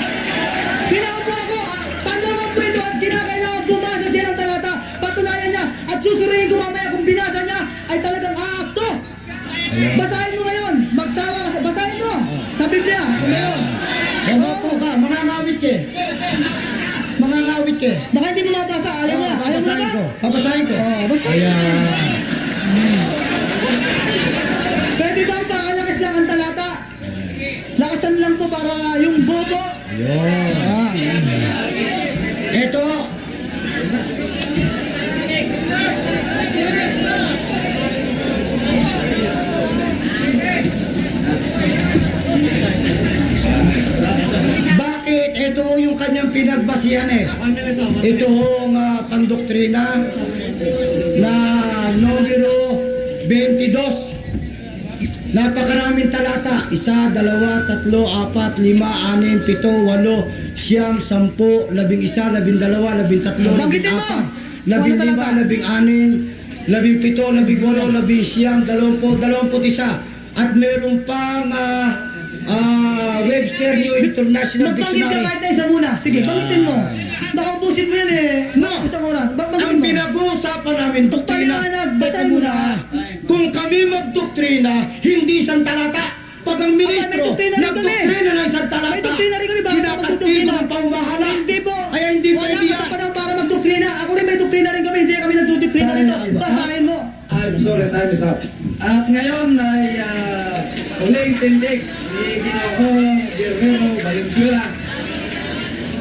Pinaupo ako. Tanungan po ito at kinakailangan bumasa siya ng talata. Patunayan niya. At susurihin ko mamaya kung binasa niya ay talagang aakto. Basahin mo ngayon. Magsawa ka. Basahin mo. Sa Biblia. Kung meron. Mopo ka, mangangawit ka. Mangangawit ka. Baka hindi mo mabasa. Ayaw mo na. Ayaw mo na Babasahin ba? ko. Babasahin ko. Basahin. Ayan. Pwede ba ang pakalakas lang ang talata? Lakasan lang po para yung bobo. Ayun. Ito. Bakit? Ito yung kanyang pinagbasihan eh. Itong pandoktrina na numero 22. Napakaraming talata. 1, 2, 3, 4, 5, 6, 7, 8, 9, 10, 11, 12, 13, Banggitin mo. 14, Ano 15, talata? 16, 17, 18, 19, 20, 21. At meron pang Webster New International Magbanggit ka Dictionary. kahit na isa muna. Sige, Yan. banggitin mo. Baka ubusin mo yan eh. No. Isang oras. Ang Banggitin mo. pinag-uusapan namin, doktrina. Paliwanag, basahin mo na. Kung kami magdoktrina, hindi isang talata. Pag ang May ministro doktrina rin kami. nagdoktrina ng isang talata, May doktrina rin kami. Bakit ako kinakastigo magdoktrina? ng pamahala. Hindi po. Ay, hindi Wala pwede ka yan. sa panahon para magdoktrina. Ako rin may doktrina rin kami. Hindi kami nagdodoktrina rito. Basahin mo. I'm sorry, time is up. At ngayon ay huling tindig ni Ginoong Guerrero Valenzuela.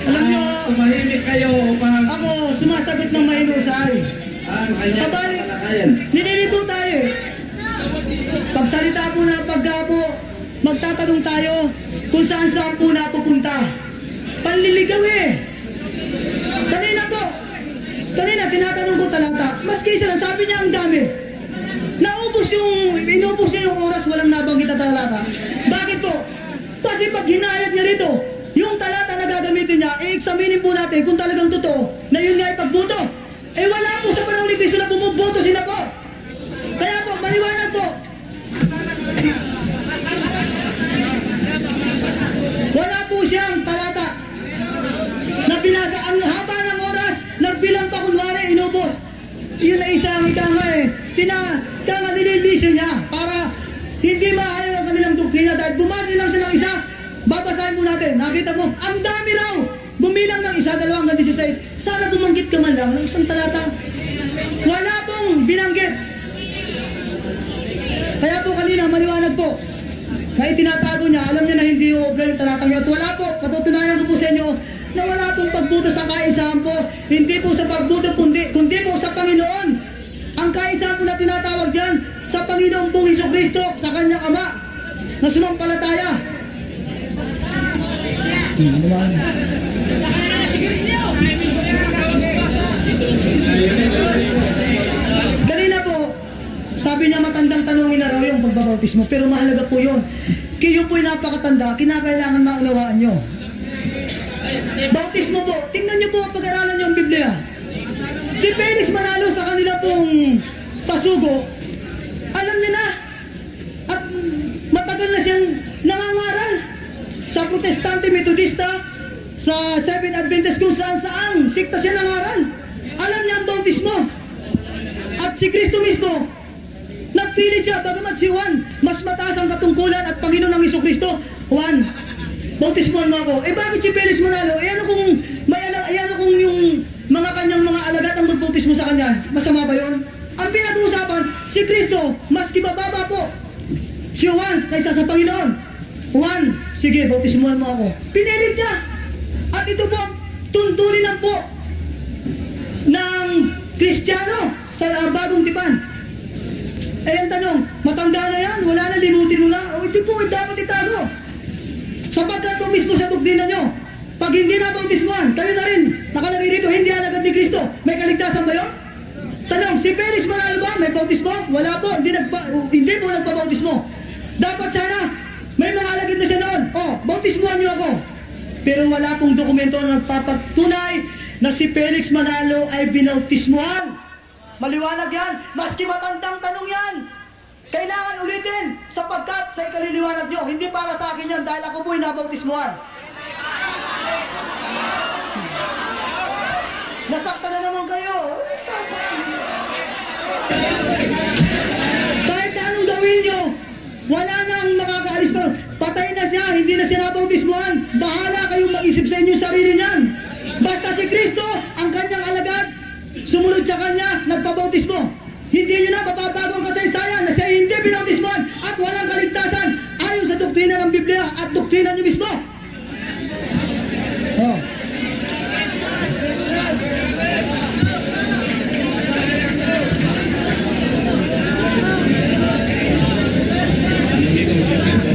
Alam niyo, Sumahimik kayo upang ako sumasagot ng mahinusay. ang kanyang Pabalik. kalakayan. Nililito tayo eh. Pagsalita po na pagka po magtatanong tayo kung saan po napupunta. Panliligaw eh. Kanina tinatanong ko talata. Maski isa lang, sabi niya ang dami. Inubos niya yung oras, walang nabanggit na talata. Bakit po? Kasi pag hinayad niya rito, yung talata na gagamitin niya, i-examinin po natin kung talagang totoo na yun nga ay pagboto. Eh wala po sa panahon ni Cristo na bumuboto sila po. Kaya po, maliwanag po. Wala po siyang talata na binasa. Ang haba ng oras, nagbilang pa kunwari, inubos. Yun na isang ika nga eh. Kaya nililisyon niya para hindi maayon ang kanilang doktrina dahil bumasa lang siya ng isa. Babasahin po natin. Nakita mo, ang dami raw. Bumilang ng 1, 2 hanggang 16. Sana bumanggit ka man lang ng isang talata. Wala pong binanggit. Kaya po kanina, maliwanag po. Na itinatago niya, alam niya na hindi obra yung talatang yun. At wala po, patutunayan ko po sa inyo na wala pong pagbuto sa kaisahan po. Hindi po sa pagbuto, kundi po sa tinatawag dyan sa Panginoong pong Hesukristo, sa kanyang Ama, na sumampalataya. Kanina po, sabi niya matandang tanongin na raw yung pagbabautismo, pero mahalaga po yun. Kayo po'y napakatanda, kinakailangan maunawaan nyo. Bautismo po, tingnan nyo po, pag-aralan nyo ang Biblia. Si Felix Manalo sa kanila pong pasugo, alam niya na, at matagal na siyang nangangaral sa Protestante, Metodista, sa Seventh Adventist, kung saan sikta siya nangaral. Alam niya ang bautismo. At si Kristo mismo, nagpilit siya, bagamat si Juan, mas mataas ang katungkulan at Panginoon ng Hesukristo. Juan, bautismoan mo ako. Eh bakit si Felix Manalo? Ano kung yung mga kanyang mga alagad ang magbautismo sa kanya? Masama ba yun? Ang pinag-uusapan, si Kristo, maski bababa po. Si Juan, kaysa sa Panginoon. Juan, sige, bautismoan mo ako. Pinilit niya. At ito po, tuntunin lang po ng Kristiyano sa bagong tipan. Eh ang tanong, matanda na yan, wala na, limutin mo na. O ito po, dapat itago. Sapagkat ito mismo sa doktrina nyo, pag hindi na bautismuhan, kayo na rin, nakalagay dito, hindi alagad ni Kristo. May kaligtasan ba yun? Tanong, si Felix Manalo ba? May bautismo? Wala po, hindi po nagpabautismo. Dapat sana, may mga alagad na siya noon. Bautismuhan nyo ako. Pero wala pong dokumento na nagpapatunay na si Felix Manalo ay binautismuhan. Maliwanag yan, maski matandang tanong yan. Kailangan ulitin, sapagkat sa ikaliliwanag nyo, hindi para sa akin yan, dahil ako po'y nabautismuhan. Nasaktan na naman kayo. Kahit na anong gawin nyo, wala nang makakaalis pa. Patay na siya, hindi na siya nabautismuhan. Bahala kayong mag-isip sa inyong sarili niyan. Basta si Kristo, ang kanyang alagad, sumunod sa kanya, nagpabautismo. Hindi nyo na mapapago ang kasaysayan na siya hindi binautismuhan at walang kaligtasan ayon sa doktrina ng Biblia at doktrina nyo mismo.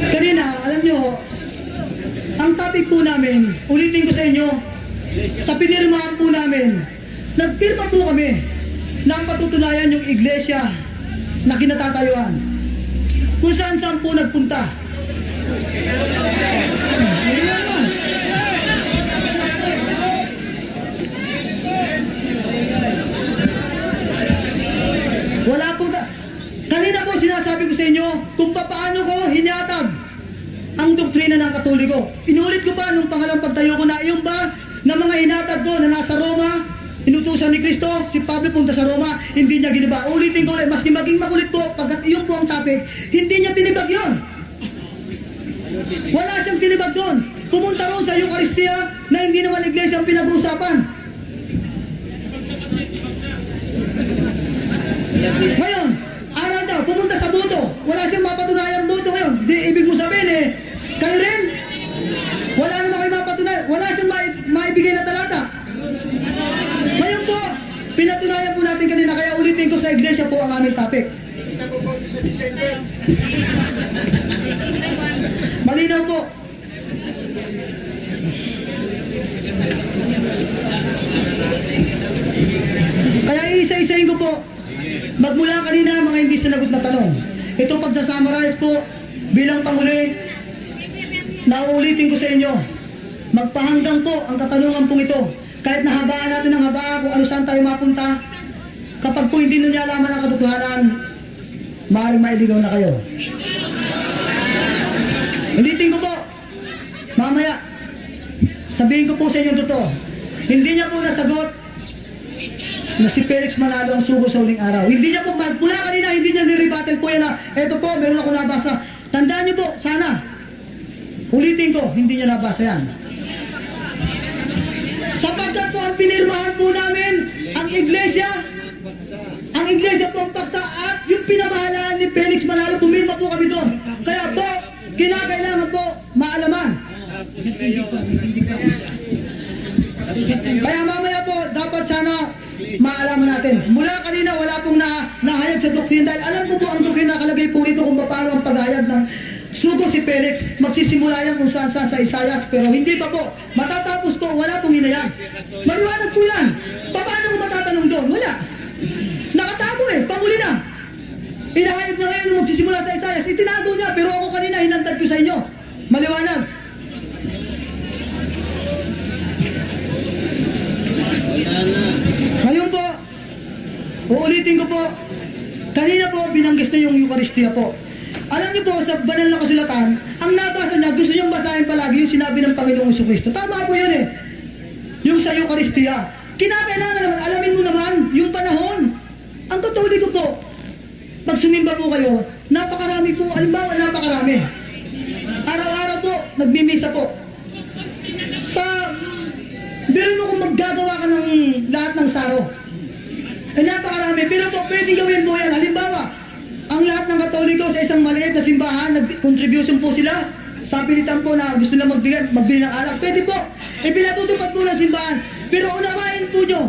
Kanina, alam nyo, ang topic po namin, ulitin ko sa inyo, sa pinirmahan po namin, nagpirma po kami ng patutunayan yung iglesia na kinatatayuan. Kung saan po nagpunta. Wala po kanina po sinasabi ko sa inyo kung paano ko hinatag ang doktrina ng Katoliko. Inulit ko pa nung pangalang pagtayo ko na iyon ba na mga hinatag ko na nasa Roma, inutusan ni Kristo, si Pablo punta sa Roma, hindi niya giniba. Ulitin ko ulit, maski maging makulit po, pagkat iyon po ang topic, hindi niya tinibag yun. Wala siyang tinibag doon. Pumunta ron sa Eucharistia na hindi naman iglesia ang pinag-uusapan. Ngayon, aral daw, pumunta sa buto. Wala siyang mapatunayang buto ngayon. Di ibig mo sabihin kayo rin? Wala naman kayo mapatunayan. Wala siyang maibigay na talata. Ngayon po, pinatunayan po natin kanina, kaya ulitin ko sa iglesia po ang aming topic. Malinaw po. Kaya isa-isahin ko po, magmula kanina mga hindi sinagot na tanong. Ito pagsasummarize po, bilang panghuli, nauulitin ko sa inyo, magpahanggang po ang katanungan pong ito. Kahit nahabaan natin ang haba kung ano saan tayo mapunta, kapag po hindi nyo niya alaman ang katotohanan, maaaring mailigaw na kayo. Ulitin ko po, mamaya, sabihin ko po sa inyo totoo, hindi niya po nasagot na si Felix Manalo ang sugo sa huling araw. Hindi niya po, mula kanina, hindi niya nirebattle po yan na, eto po, meron ako nabasa. Tandaan niyo po, sana, ulitin ko, hindi niya nabasa yan. Sapagkat po ang pinirmahan po namin, ang iglesia po ang paksa at yung pinamahalaan ni Felix Manalo, pumirma po kami doon. Kaya po, kinakailangan po maalaman. Kaya mamaya po, dapat sana maalaman natin. Mula kanina, wala pong nahayag sa doktrina dahil alam ko po ang doktrina nakalagay po rito kung paano ang paghayag ng sugo si Felix. Magsisimula yan kung saan sa Isaias, pero hindi pa po. Matatapos po, wala pong hinayag. Maliwanag po yan. Paano ko matatanong doon? Wala. Nakatago panguli na. Inahayag na ngayon nung magsisimula sa Isaias, itinago niya, pero ako kanina hinantad ko sa inyo. Maliwanag. Ngayon po, uulitin ko po, kanina po binanggis na yung Eucharistia po. Alam niyo po, sa banal na kasulatan, ang nabasa niya, gusto niyang basahin palagi yung sinabi ng Panginoong Jesucristo. Tama po yun yung sa Eucharistia. Kinakailangan naman, alamin mo naman, yung panahon. Ang Katoliko po, pag sumimba po kayo, napakarami po, alimbawa napakarami. Araw-araw po, nagmimisa po. Biro mo kung maggagawa ka ng lahat ng saro. Napakarami, pero po, pwedeng gawin po yan. Halimbawa, ang lahat ng Katoliko sa isang maliit na simbahan, nag-contribution po sila. Sa pilitan po na gusto na magbili ng alak. Pwede po, ipinatutupad po ng simbahan. Pero unawain po nyo,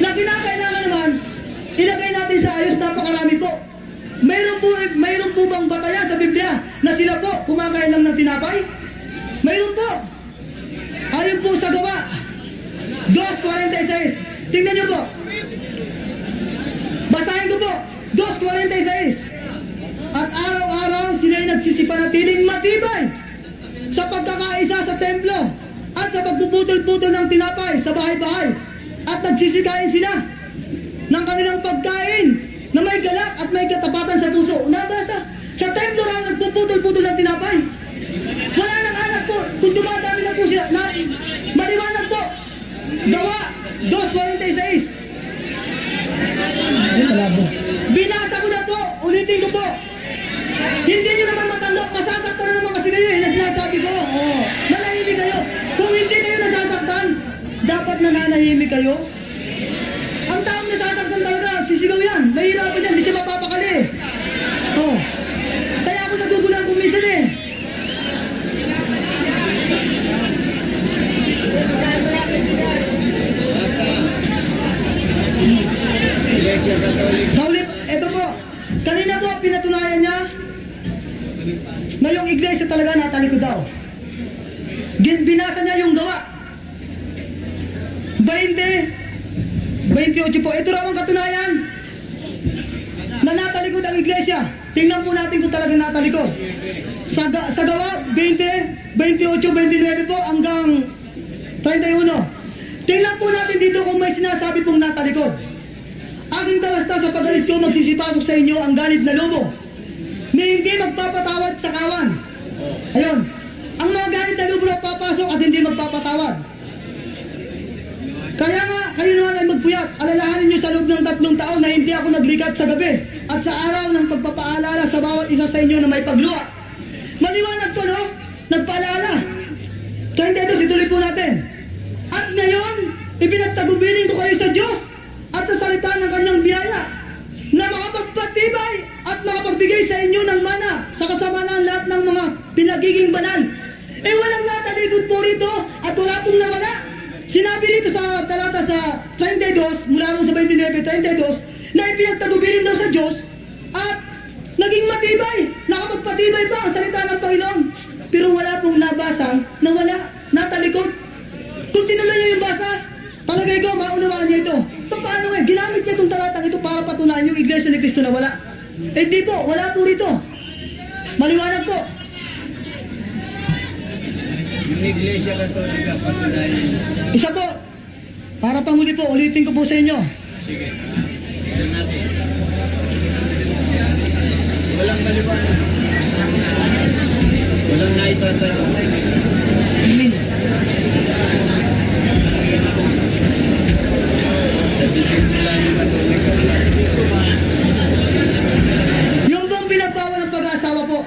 na kinakailangan naman, ilagay natin sa ayos, napakarami po. Mayroon po bang batayan sa Biblia na sila po kumakain lang ng tinapay? Mayroon po. Ayon po sa gawa, 2:46. Tingnan nyo po. Basahin ko po, 2:46. At araw-araw sila'y nagsisipanatiling matibay sa pagkakaisa sa templo at sa pagpuputol-putol ng tinapay sa bahay-bahay. At nagsisikain sila ng kanilang pagkain na may galak at may katapatan sa puso. Nabasa, sa templo raw nagpuputol-putol ng tinapay. Wala nang anak po, kung dumadami na po sila, maliwanag po. Gawa, 2:46. Binasa ko na po, ulitin ko po. Hindi nyo naman matanggap, masasaktan na naman kasi kayo na sinasabi ko. Nanahimik kayo. Kung hindi kayo nasasaktan, dapat nananahimik kayo. Ang taong nasasaktan talaga, sisigaw yan. Mahirapan yan, di siya mapapakali. Kaya ako nagugulang kumisan Saulit, eto po. Kanina po, pinatunayan niya na yung iglesia talaga natalikod daw. Binasa niya yung gawa. 28 po. Ito raw ang katunayan na natalikod ang iglesia. Tingnan po natin kung talaga natalikod. Sa gawa, 20, 28, 29 po hanggang 31. Tingnan po natin dito kung may sinasabi pong natalikod. Aking talasta sa pagalis ko, magsisipasok sa inyo ang galit na lobo na hindi magpapatawad sa kawan. Ayun. Ang mga galit na lobo na papasok at hindi magpapatawad. Kaya nga, kayo naman ay magpuyat. Alalahanin nyo sa loob ng 3 taon na hindi ako naglikat sa gabi at sa araw ng pagpapaalala sa bawat isa sa inyo na may pagluwa. Maliwanag po, no? Nagpaalala. 22, ituloy po natin. At ngayon, ipinagtagubilin ko kayo sa Diyos at sa salita ng kanyang biyaya na makapagpatibay at makapagbigay sa inyo ng mana sa kasama ng lahat ng mga pinagiging banal. Walang natalikod po rito at wala pong nawala. Sinabi rito sa talata sa 32, mula rin sa 29, 32, na ipinagtagubilin daw sa Diyos at naging matibay, nakapagpatibay pa ang salita ng Panginoon. Pero wala pong nabasang nawala, natalikod. Kung tinuloy niyo yung basa, palagay ko, maunawaan niyo ito. Paano nga? Ginamit niya itong talatang ito para patunayan yung iglesia ni Cristo na wala. Di po, wala po rito. Maliwanag po. Yung iglesia Katolika, patunayan. Isa po, para panghuli po, ulitin ko po sa inyo. Sige. Isa natin. Walang maliwanag. Walang naitatanong. Amen. Yung pong pinagbawal ng pag-aasawa po.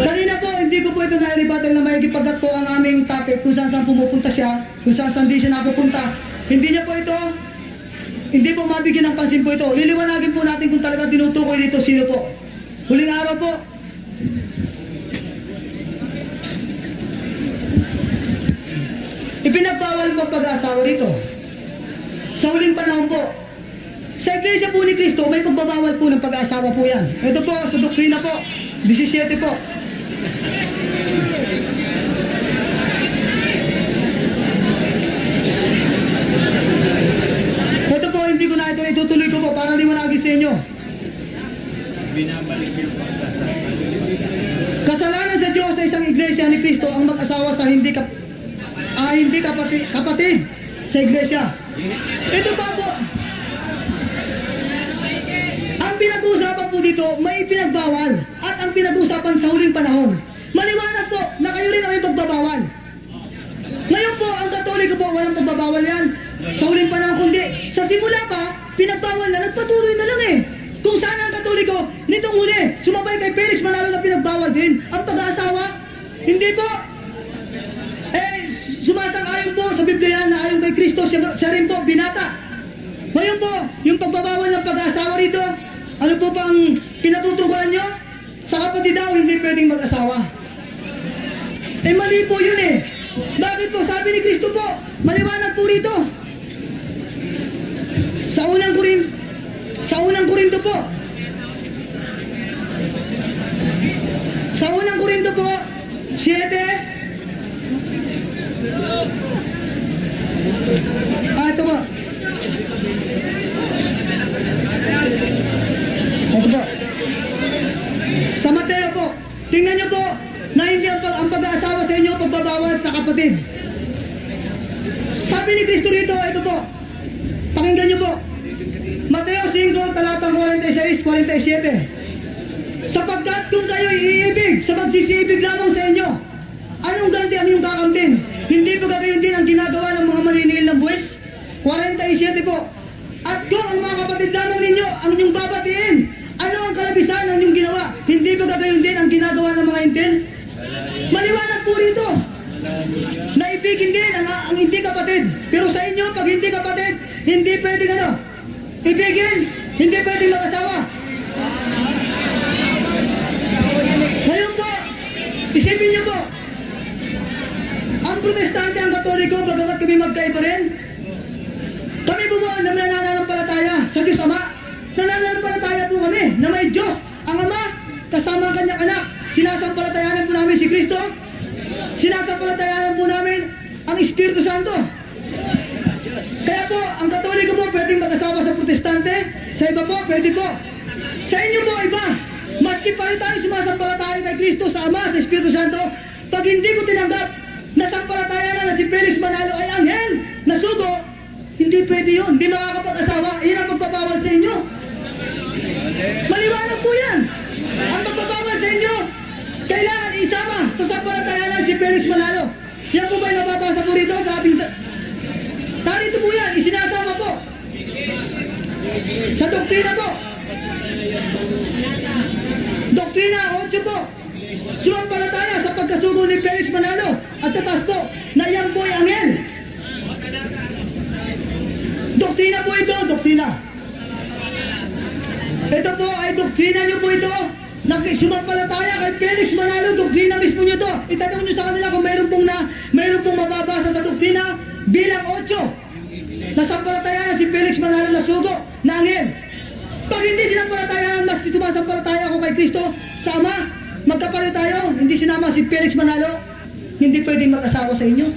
Kanina po, hindi ko po ito na-rebattle na maigipagkat po ang aming topic kung saan pumupunta siya, kung saan di siya napupunta. Hindi niya po ito, hindi po mabigyan ng pansin po ito. Liliwanagin po natin kung talaga tinutukoy dito sino po. Huling araw po, Ipinagbawal po ang pag-aasawa rito. Sa huling panahon po, sa Iglesia po ni Cristo, may pagbabawal po ng pag-aasawa po yan. Ito po, sa doktrina po, 17 po. Ito po, hindi ko na ito itutuloy ko po para liwanagin sa inyo. Binabalik yung pagsasama. Kasalanan sa Diyos sa isang iglesia ni Cristo ang mag-asawa sa hindi kapatid sa iglesia. Ito pa po. Ang pinag-uusapan po dito, may ipinagbawal. At ang pinag-uusapan sa huling panahon. Maliwanag po na kayo rin ang ipagbabawal. Ngayon po, ang Katoliko po, walang pagbabawal yan. Sa huling panahon, kundi sa simula pa, pinagbawal na, nagpatuloy na lang eh. Kung saan ang Katoliko, nitong huli, sumabay kay Felix Manalo na pinagbawal din ang pag-aasawa. Hindi po. Sumasang-ayon po sa Biblia na ayon kay Kristo, siya rin po binata. Ngayon po, yung pagbabawal ng pag-aasawa rito, ano po pang pinatutungkulan nyo? Sa kapatid daw, hindi pwedeng mag-asawa. Mali po yun eh. Bakit po? Sabi ni Kristo po, maliwanag po rito. Sa unang Korinto po. Sa unang Korinto po, 7. Ito po. Ito po. Sa Mateo po, tingnan nyo po na hindi ang pag-aasawa sa inyo pagbabawal sa kapatid. Sabi ni Kristo rito, ito po. Pakinggan nyo po. Mateo 5, talatang 46-47. Sapagkat kung kayo iibig sa magsisibig lamang sa inyo, anong ganti ang iyong kakambin? Hindi po gagayon din ang ginagawa ng mga maniningil ng buwis? 47 po. At kung ang mga kapatid lamang ninyo ang inyong babatiin, ano ang kalabisan ng inyong ginawa? Hindi po gagayon din ang ginagawa ng mga intel? Maliwanag po rito. Naibigin din ang hindi kapatid. Pero sa inyo, pag hindi kapatid, hindi pwedeng ibigin, hindi pwedeng mag-asawa. Ngayon po, isipin niyo po, ang protestante, ang katoliko, bagamat kami magkaiba rin, kami po na may nananampalataya sa Diyos Ama. Nananampalataya po kami na may Diyos, ang Ama, kasama ang kanyang anak. Sinasampalatayanan po namin si Kristo. Sinasampalatayanan po namin ang Espiritu Santo. Kaya po, ang katoliko po pwedeng mag-asawa sa protestante, sa iba po, pwede po. Sa inyo po, iba. Maski pa rin tayo sumasampalataya kay Kristo, sa Ama, sa Espiritu Santo, pag hindi ko tinanggap na sampalatayanan na si Felix Manalo ay anghel na sugo, hindi pwede yun. Hindi makakapag-asawa. Iyan ang pagpapawal sa inyo. Maliwanag po yan. Ang pagpapawal sa inyo, kailangan isama sa sampalatayanan si Felix Manalo. Yan po ba yung mababasa po rito sa ating... Narito po yan, isinasama po. Sa doktrina po. Doktrina 8 po. Sumampalataya sa pagkasugo ni Felix Manalo. At sa taas po, na iyan po ay anghel. Doktrina po ito, doktrina. Ito po ay doktrina nyo po ito. Sumampalataya kay Felix Manalo, doktrina mismo nyo to. Itanong nyo sa kanila kung mayroon pong mababasa sa doktrina bilang 8. Nasampalataya na si Felix Manalo na sugo na anghel. Pag hindi sinampalataya, maski sumasampalataya ako kay Kristo sa Ama, magkapareho tayo, hindi sinama si Felix Manalo, hindi pwedeng mag-asawa sa inyo.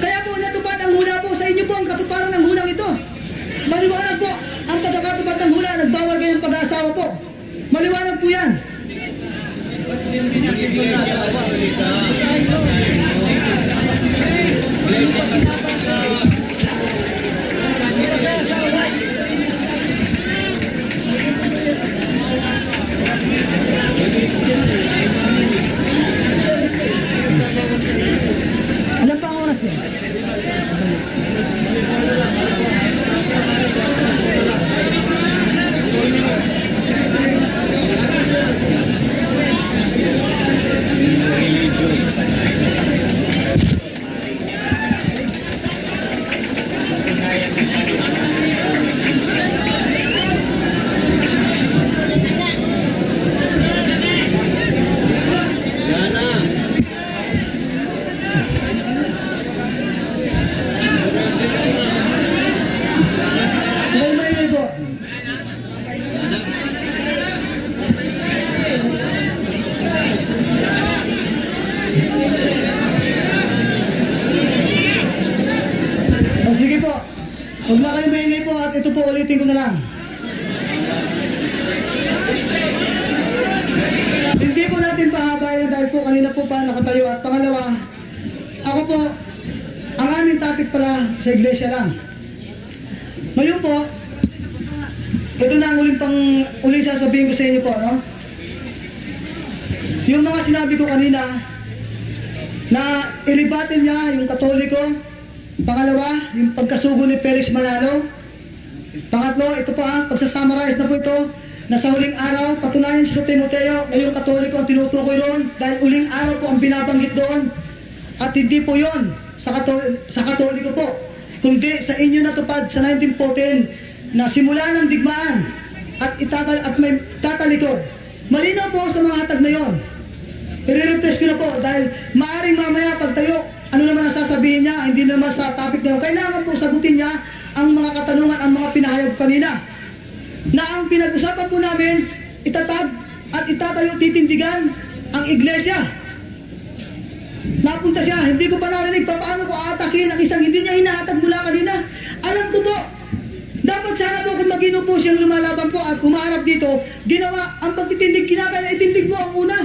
Kaya po natupad ang hula po sa inyo po, ang katuparan ng hulang ito. Maliwanag po, ang pagkakatupad ng hula, nagbawal kayong pag-aasawa po. Maliwanag po yan. Alam pa ang oras yan? ulitin ko na lang. Hindi po natin pahabayan dahil po kanina po pa nakatayo. At pangalawa, ako po, ang aming topic pala sa iglesia lang. Ngayon po, ito na ang uling sasabihin ko sa inyo po, no? Yung mga sinabi ko kanina, na iribatil niya yung Katoliko. Pangalawa, yung pagkasugo ni Felix Manalo. Pangatlo, ito pa, pagsasummarize na po ito, na sa huling araw, patunayan siya sa Timoteo, ngayong Katoliko ang tinutukoy roon, dahil huling araw po ang binabanggit doon. At hindi po yon sa Katoliko po, kundi sa inyo natupad sa 1914 na simula ng digmaan at may tatalikod. Malinaw po sa mga hatag na yon. I-refresh ko na po dahil maaring mamaya pagtayo, ano naman ang sasabihin niya, hindi naman sa topic na yun. Kailangan po sagutin niya ang mga katanungan, ang mga pinahayag kanina. Na ang pinag-usapan po namin, itatag at itatayo titindigan ang iglesia. Napunta siya, hindi ko pa narinig paano ko aatakin ang isang hindi niya hinahatag mula kanina. Alam ko po, dapat sana po kung magino po siyang lumalaban po at kumaharap dito, ginawa ang pagtitindig, kinakaya itindig mo ang una.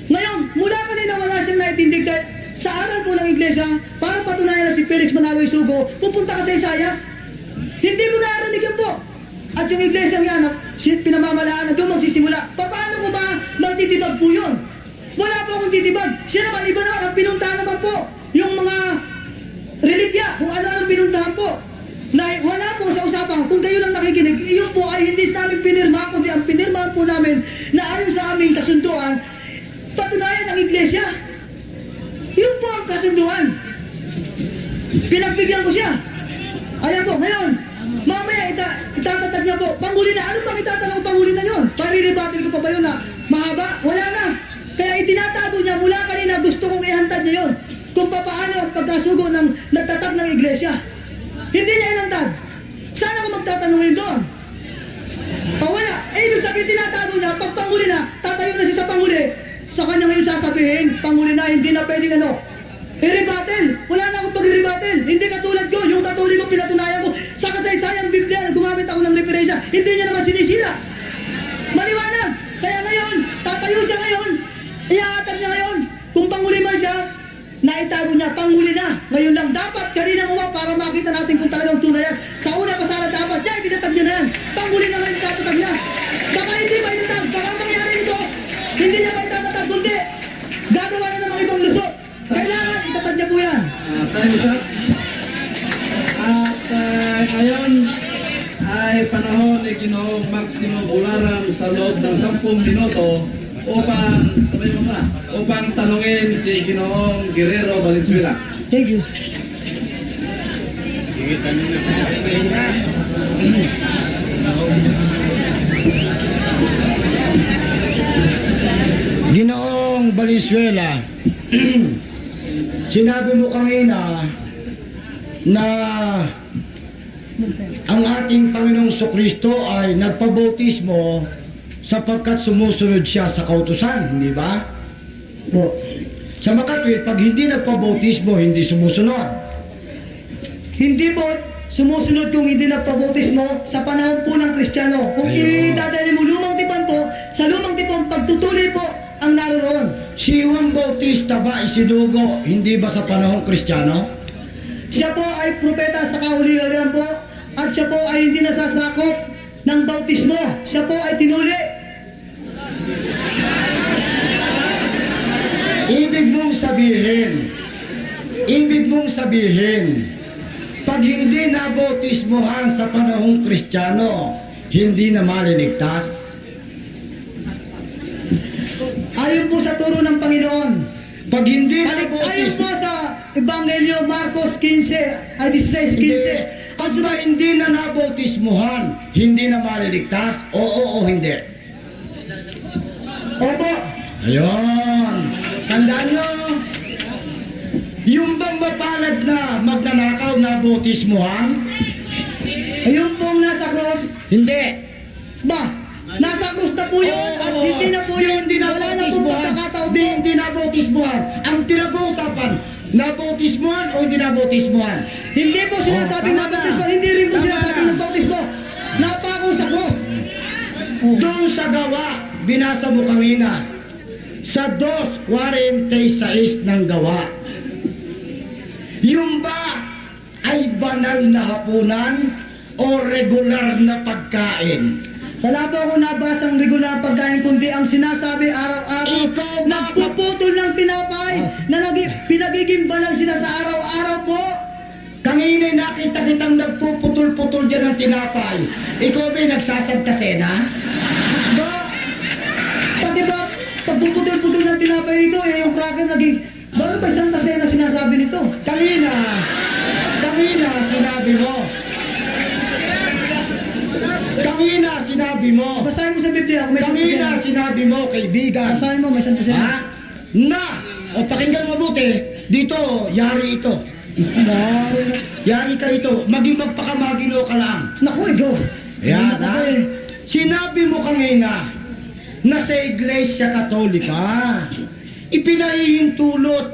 Ngayon, mula kanina wala siyang naitindig dahil sa aral po ng iglesia, para patunayan na si Felix Manalo Isugo, pupunta ka sa Isayas. Hindi ko narinig yan po. At yung iglesia niya, pinamamalaan na doon magsisimula. Paano ko ba magtitibag po yun? Wala po akong titibag. Siya naman, iba naman, ang pinuntahan naman po, yung mga relikya, kung ano ang pinuntahan po. Na wala po sa usapan, kung kayo lang nakikinig, yun po ay hindi sa namin pinirma, kundi ang pinirmahan po namin na ayon sa aming kasunduan, patunayan ang iglesia. Yun po ang kasunduan. Pinagbigyan ko siya. Ayan po, ngayon, mamaya itatatag niya po, panghuli na. Ano pang itatanong panghuli na yun? Pariribatin ko pa ba yun na mahaba? Wala na. Kaya itinatago niya mula kanina, gusto kong ihantad niya yun. Kung paano ang pagkasugo ng nagtatag ng iglesia. Hindi niya ilantad. Sana ko magtatanungin doon. Wala. Ibig sabihin tinatago niya, pag panghuli na, tatayo na siya sa panghuli. Sa kanya ngayon sasabihin, panghuli na, hindi na pwedeng ano. I-rebattle. Wala na akong pag-rebattle. Hindi katulad ko, yung Katoliko pinatunayan ko sa kasaysayang Biblia na gumamit ako ng referensya, hindi niya naman sinisira. Maliwanag. Kaya ngayon, tatayo siya ngayon, iaatag niya ngayon. Kung panghuli man siya, naitago niya, panghuli na. Ngayon lang dapat, kanina mo para makita natin kung talagang tunay yan. Sa una pa sana dapat, dinatag niya na yan. Panghuli na ngayon, tatatag niya. Baka hindi pa itatag, baka mangyari nito, hindi niya pa itatag, kundi gagawa na ng ibang lusot. Kailangan, itatag niya po yan. Time is up. At ngayon ay panahon ni Ginoong Maximo Bularan sa loob ng 10 minuto upang tanungin si Ginoong Guerrero Valenzuela. Thank you. Sige, tanong na Ginoong Valenzuela, sinabi mo kanina na ang ating Panginoong Kristo ay nagpabautismo sapagkat sumusunod siya sa kautusan, hindi ba? Po. Sa makatwid, pag hindi nagpabautismo, hindi sumusunod. Hindi po sumusunod kung hindi nagpabautismo sa panahon po ng Kristiyano. Kung Ayun. idadali mo lumang tipan po, sa lumang tipan pagtutuloy po ang naroon. Si Juan Bautista ba isinugo, hindi ba sa panahong Kristiyano? Siya po ay propeta sa kahuli-halihan po at siya po ay hindi nasasakop ng bautismo. Siya po ay tinuli. Ibig mong sabihin, pag hindi nabautismohan sa panahong Kristiyano, hindi na maliligtas? Ayon po sa turo ng Panginoon. Pag hindi Ayon nabautismo, po sa Ebanghelyo Marcos 16, ay 16:15. Pag ba hindi na nabautismohan, hindi na maliligtas? Oo o hindi? Opo. Ayun. Tandaan nyo, yung bang mapalad na magnanakaw na bautismohan? Ayun pong nasa cross. Hindi. Ba? Nasa krus na po yun at hindi na po yun. Hindi na Wala na pong pagkakataon po. Hindi na bautismohan. Ang pinag-uusapan, Nabautismuhan o hindi nabautismuhan? Hindi po sinasabing tama na. nabautismo, hindi rin po Tama sinasabing na. nagbautismo. Napako sa cross. Doon sa gawa, binasa mo kanina, sa 2:46 ng gawa. Yung ba ay banal na hapunan o regular na pagkain? Wala po ako nabasang regular pagkain, kundi ang sinasabi araw-araw, Ikaw ba- nagpuputol ng tinapay, na pinagiging banal sila sa araw-araw po. Kanina nakita kitang nagpuputol-putol dyan ng tinapay. Ikaw ba'y nagsasanta sena? Ba, pati ba, pagpuputol-putol ng tinapay nito, yung cracker naging, ba Santa Cena sinasabi nito? Kanina sinabi mo. Kanina sinabi mo. Basahin mo sa Biblia kung may Santa Kanina Cena. sinabi mo, kaibigan. Basahin mo, may Santa Cena. Ha? Na, o pakinggan mabuti, dito, yari ito. Yari ka rito, maging magpakamagino ka lang. Naku, ikaw. Ayan, Naku, ha? Sinabi mo kanina na sa Iglesia Katolika, ipinahihintulot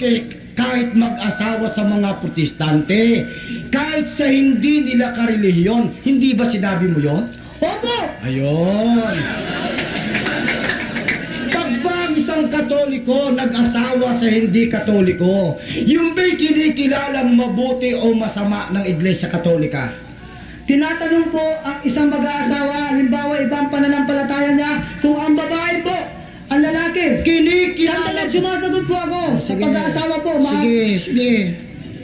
kahit mag-asawa sa mga protestante, kahit sa hindi nila karelihiyon. Hindi ba sinabi mo yon? Opo! Ayun. Pag ba ang isang Katoliko nag-asawa sa hindi Katoliko, yung ba'y kinikilalang mabuti o masama ng Iglesia Katolika? Tinatanong po ang isang mag-aasawa, halimbawa ibang pananampalataya niya, kung ang babae po, ang lalaki. Kinikilala. Sandali, sumasagot po ako sa pag-aasawa po. Sige.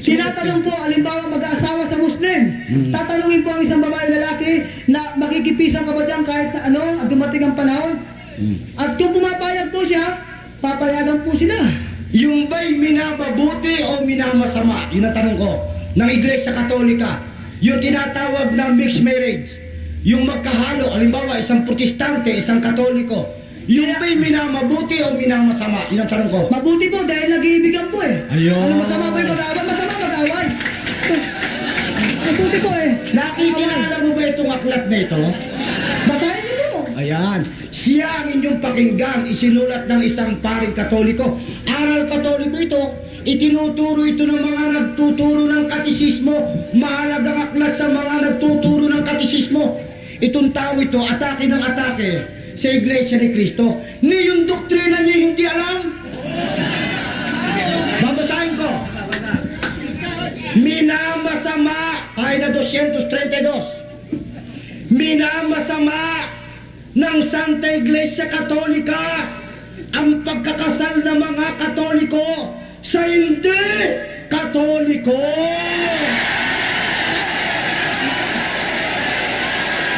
Tinatanong po, halimbawa mag-aasawa sa Muslim. Tatanungin po ang isang babae lalaki na makikipisan ka ba dyan kahit na dumating ang panahon. At kung pumapayag po siya, papayagan po sila. Yung ba'y minababuti o minamasama? Yun ang tanong ko. Ng Iglesia Katolika. Yung tinatawag na mixed marriage. Yung magkahalo, halimbawa isang protestante, isang Katoliko. Yung ba'y minamabuti o minamasama? Yun ang tanong ko. Mabuti po dahil nag-iibigan po eh. Ayun. Ano masama po yung mag-awan? Masama mag-awan. Mabuti po eh. Nakikilala mo ba itong aklat na ito? Basahin niyo po. Ayan. Siya ang inyong pakinggan, isinulat ng isang paring Katoliko. Aral Katoliko ito. Itinuturo ito ng mga nagtuturo ng katisismo. Mahalagang aklat sa mga nagtuturo ng katisismo. Itong tao ito, atake ng atake sa Iglesia ni Cristo. Ni yung doktrina niya hindi alam. Babasahin ko. Minamasama, ay na 232. Minamasama ng Santa Iglesia Katolika ang pagkakasal ng mga Katoliko sa hindi Katoliko.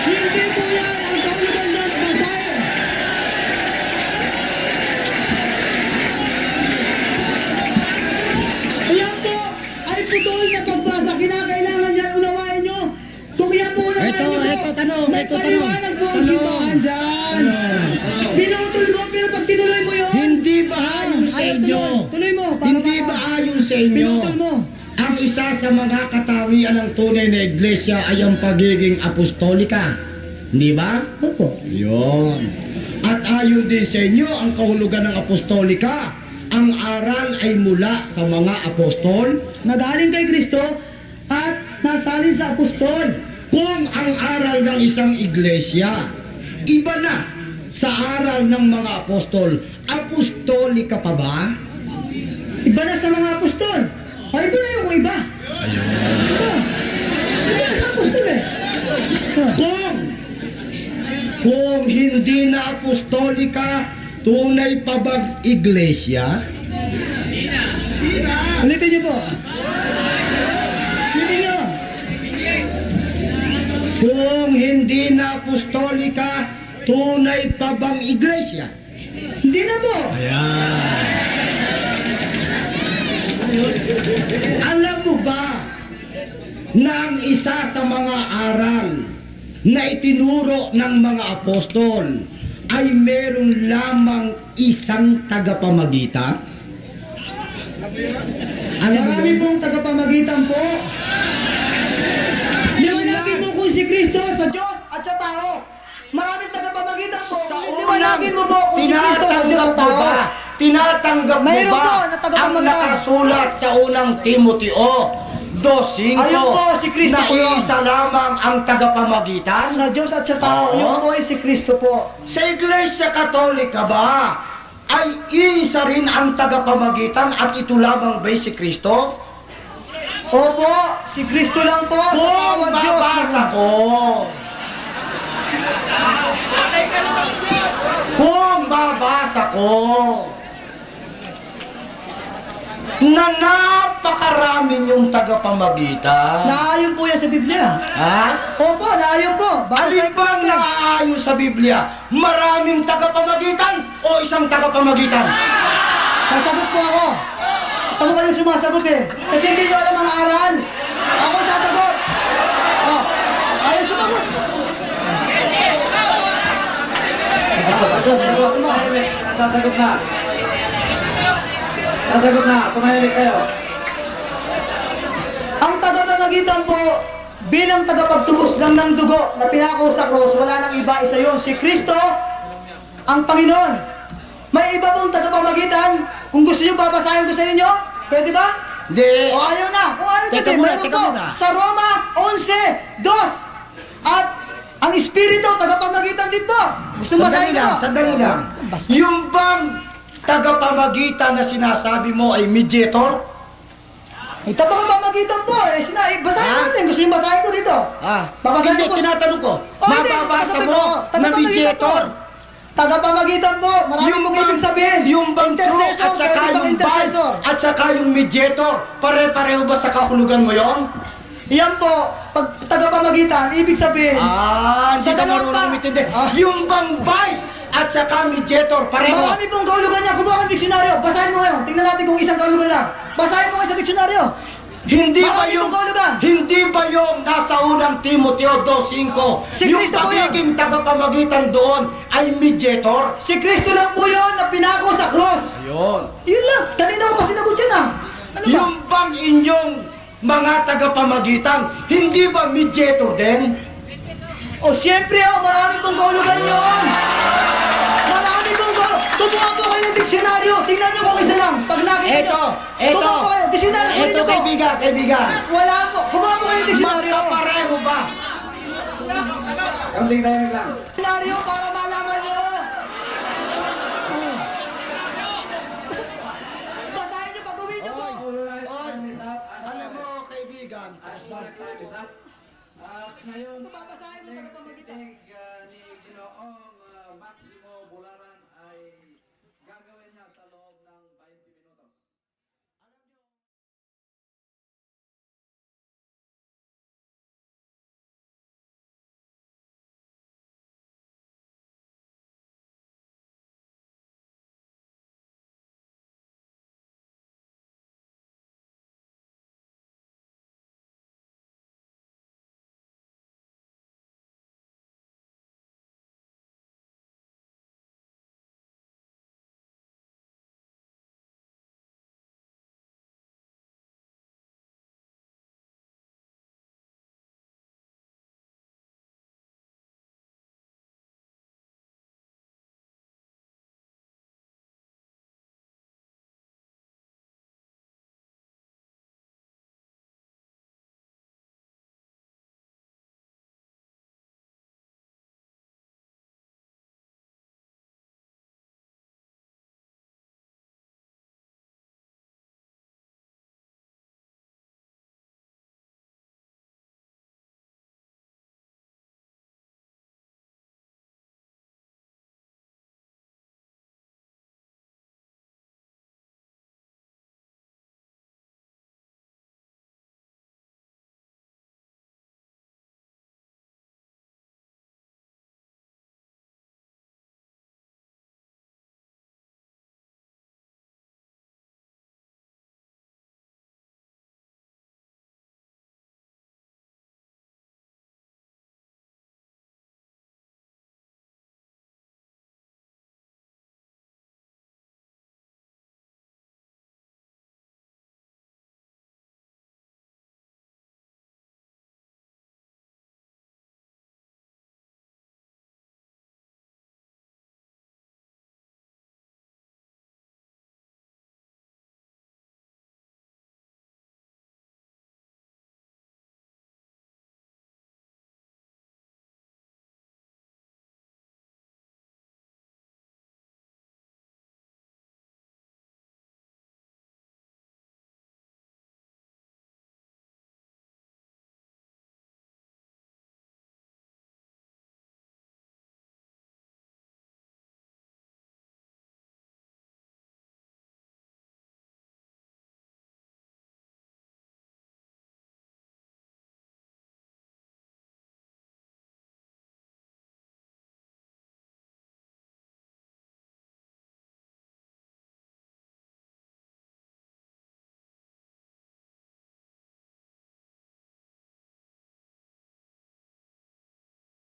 Hindi po yan ang kahulugan ng basahin. Ayan po ay putol na pagbasa. Kinakailangan yan, unawain nyo. Kung yan po unawain Ito, nyo po, ito, tanong, may ito, paliwanag po ang tanong. simbahan dyan. Pinutol mo, pero pag tinuloy mo yun, Hindi ba ayon sa ayaw inyo? tuloy mo. para Hindi maka- ba ayon sa inyo? Pinutol mo. Ang isa sa mga katangian ng tunay na iglesia ay ang pagiging apostolika. Hindi ba? Opo. Yun. At ayon din sa inyo, ang kahulugan ng apostolika, ang aral ay mula sa mga apostol. Nagaling kay Kristo at nasalin sa apostol. Kung ang aral ng isang iglesia, iba na sa aral ng mga apostol, apostolika pa ba? Iba na sa mga apostol. O iba na yung iba. Iba. Iba na sa apostol eh. Kung hindi na apostolika, tunay pa bang iglesia? Ulitin niyo po. Ulitin niyo. Kung hindi na apostolika, tunay pa bang iglesia? Hindi na po. Ayan. Alam mo ba na ang isa sa mga aral na itinuro ng mga apostol ay meron lamang isang tagapamagitan? Alam mo Marami yun? pong tagapamagitan po. Liwanagin mo kung si Kristo sa Diyos at sa tao. Maraming tagapamagitan po. Liwanagin mo po kung si Kristo sa Diyos at Tinatanggap mo tao. ba? Tinatanggap mo Mayroon ba? po na tagapamagitan. nakasulat sa unang Timoteo 2:5. Ayun po, si Kristo na po yun. isa lamang ang tagapamagitan. Sa Diyos at sa tao, Oo. yun po ay si Kristo po. Sa Iglesia Katolika ba ay isa rin ang tagapamagitan at ito lamang ba si Kristo? Opo, si Kristo lang po sa Kung bawat Diyos. babasa ko, kung babasa ko, na napakaraming yung tagapamagitan. Naayon po yan sa Biblia. Ha? Opo, naayon po. Alin Babasahin po bang natin. naaayon sa Biblia? Maraming tagapamagitan o isang tagapamagitan? Sasagot po ako. Ako kayo sumasagot eh. Kasi hindi nyo alam ang aral. Ako sasagot. Oh, ayaw sumagot. Tumahimik, sasagot na. Sasagot na, tumahimik kayo. Ang tagapamagitan po, bilang tagapagtubos lang ng dugo na pinako sa krus, wala nang iba, isa yon si Kristo, ang Panginoon. May iba pong tagapamagitan. Kung gusto nyo, babasahin ko sa inyo. Pwede ba? Hindi. O ayaw na. Kung ayaw Teka natin, muna, meron teka po muna. sa Roma 11:2. At ang Espiritu, tagapamagitan din po. Gusto mo Sandali basahin lang, ko? sandali lang. Basta. Yung bang tagapamagitan na sinasabi mo ay mediator? Ay, tagapamagitan po. Basahin Ha? natin. Gusto nyo basahin ko dito? Babasahin Hindi, ko po. tinatanong ko. Oh, hindi, Mababasa mo na mediator? Tagapamagitan po. Marami pong ibig sabihin. Yung bang true Intercessor, at saka pwede bang yung intercessor? bind at saka yung mediator, pare-pareho ba sa kahulugan mo yon? Yan po, pag tagapamagitan, ibig sabihin, Hindi Sa ka dalawang marunong pa- umintindi. Ah. Yung bang bind at saka mediator, pareho. marami pong kahulugan niya. Kumuha ng diksyonaryo. Basahin mo ngayon. Tingnan natin kung isang kahulugan lang. Basahin mo ngayon sa diksyonaryo. Hindi ba Marami yung pong kahulugan. hindi ba yung nasa unang Timoteo 2:5 Si yung Kristo po yun. pagiging tagapamagitan doon ay mediator? Si Kristo lang po yun na pinako sa cross. Ayun. Yun lang. Kanina ko pa sinagot yan ah. Ano ba? Yung bang inyong mga tagapamagitan, hindi ba mediator din? O siyempre oh, marami pong kahulugan yun. Marami pong kahulugan. Kumuha po kayo ng diksyonaryo. Tingnan nyo kung isa lang. Pag nakita nyo. Kumuha po kayo. Diksyonaryo po Eto ninyo po. kaibigan. Wala po. Kumuha po kayo ng diksyonaryo. Magkapareho ba? Kaunting tahimik lang. Diksyonaryo para malaman nyo. Basahin nyo pag uwi nyo po. Alright, time is up. Alam mo kaibigan, Time is up. At ngayon, Ito babasahin mo tagapamagitan. ni Ginoong Maximo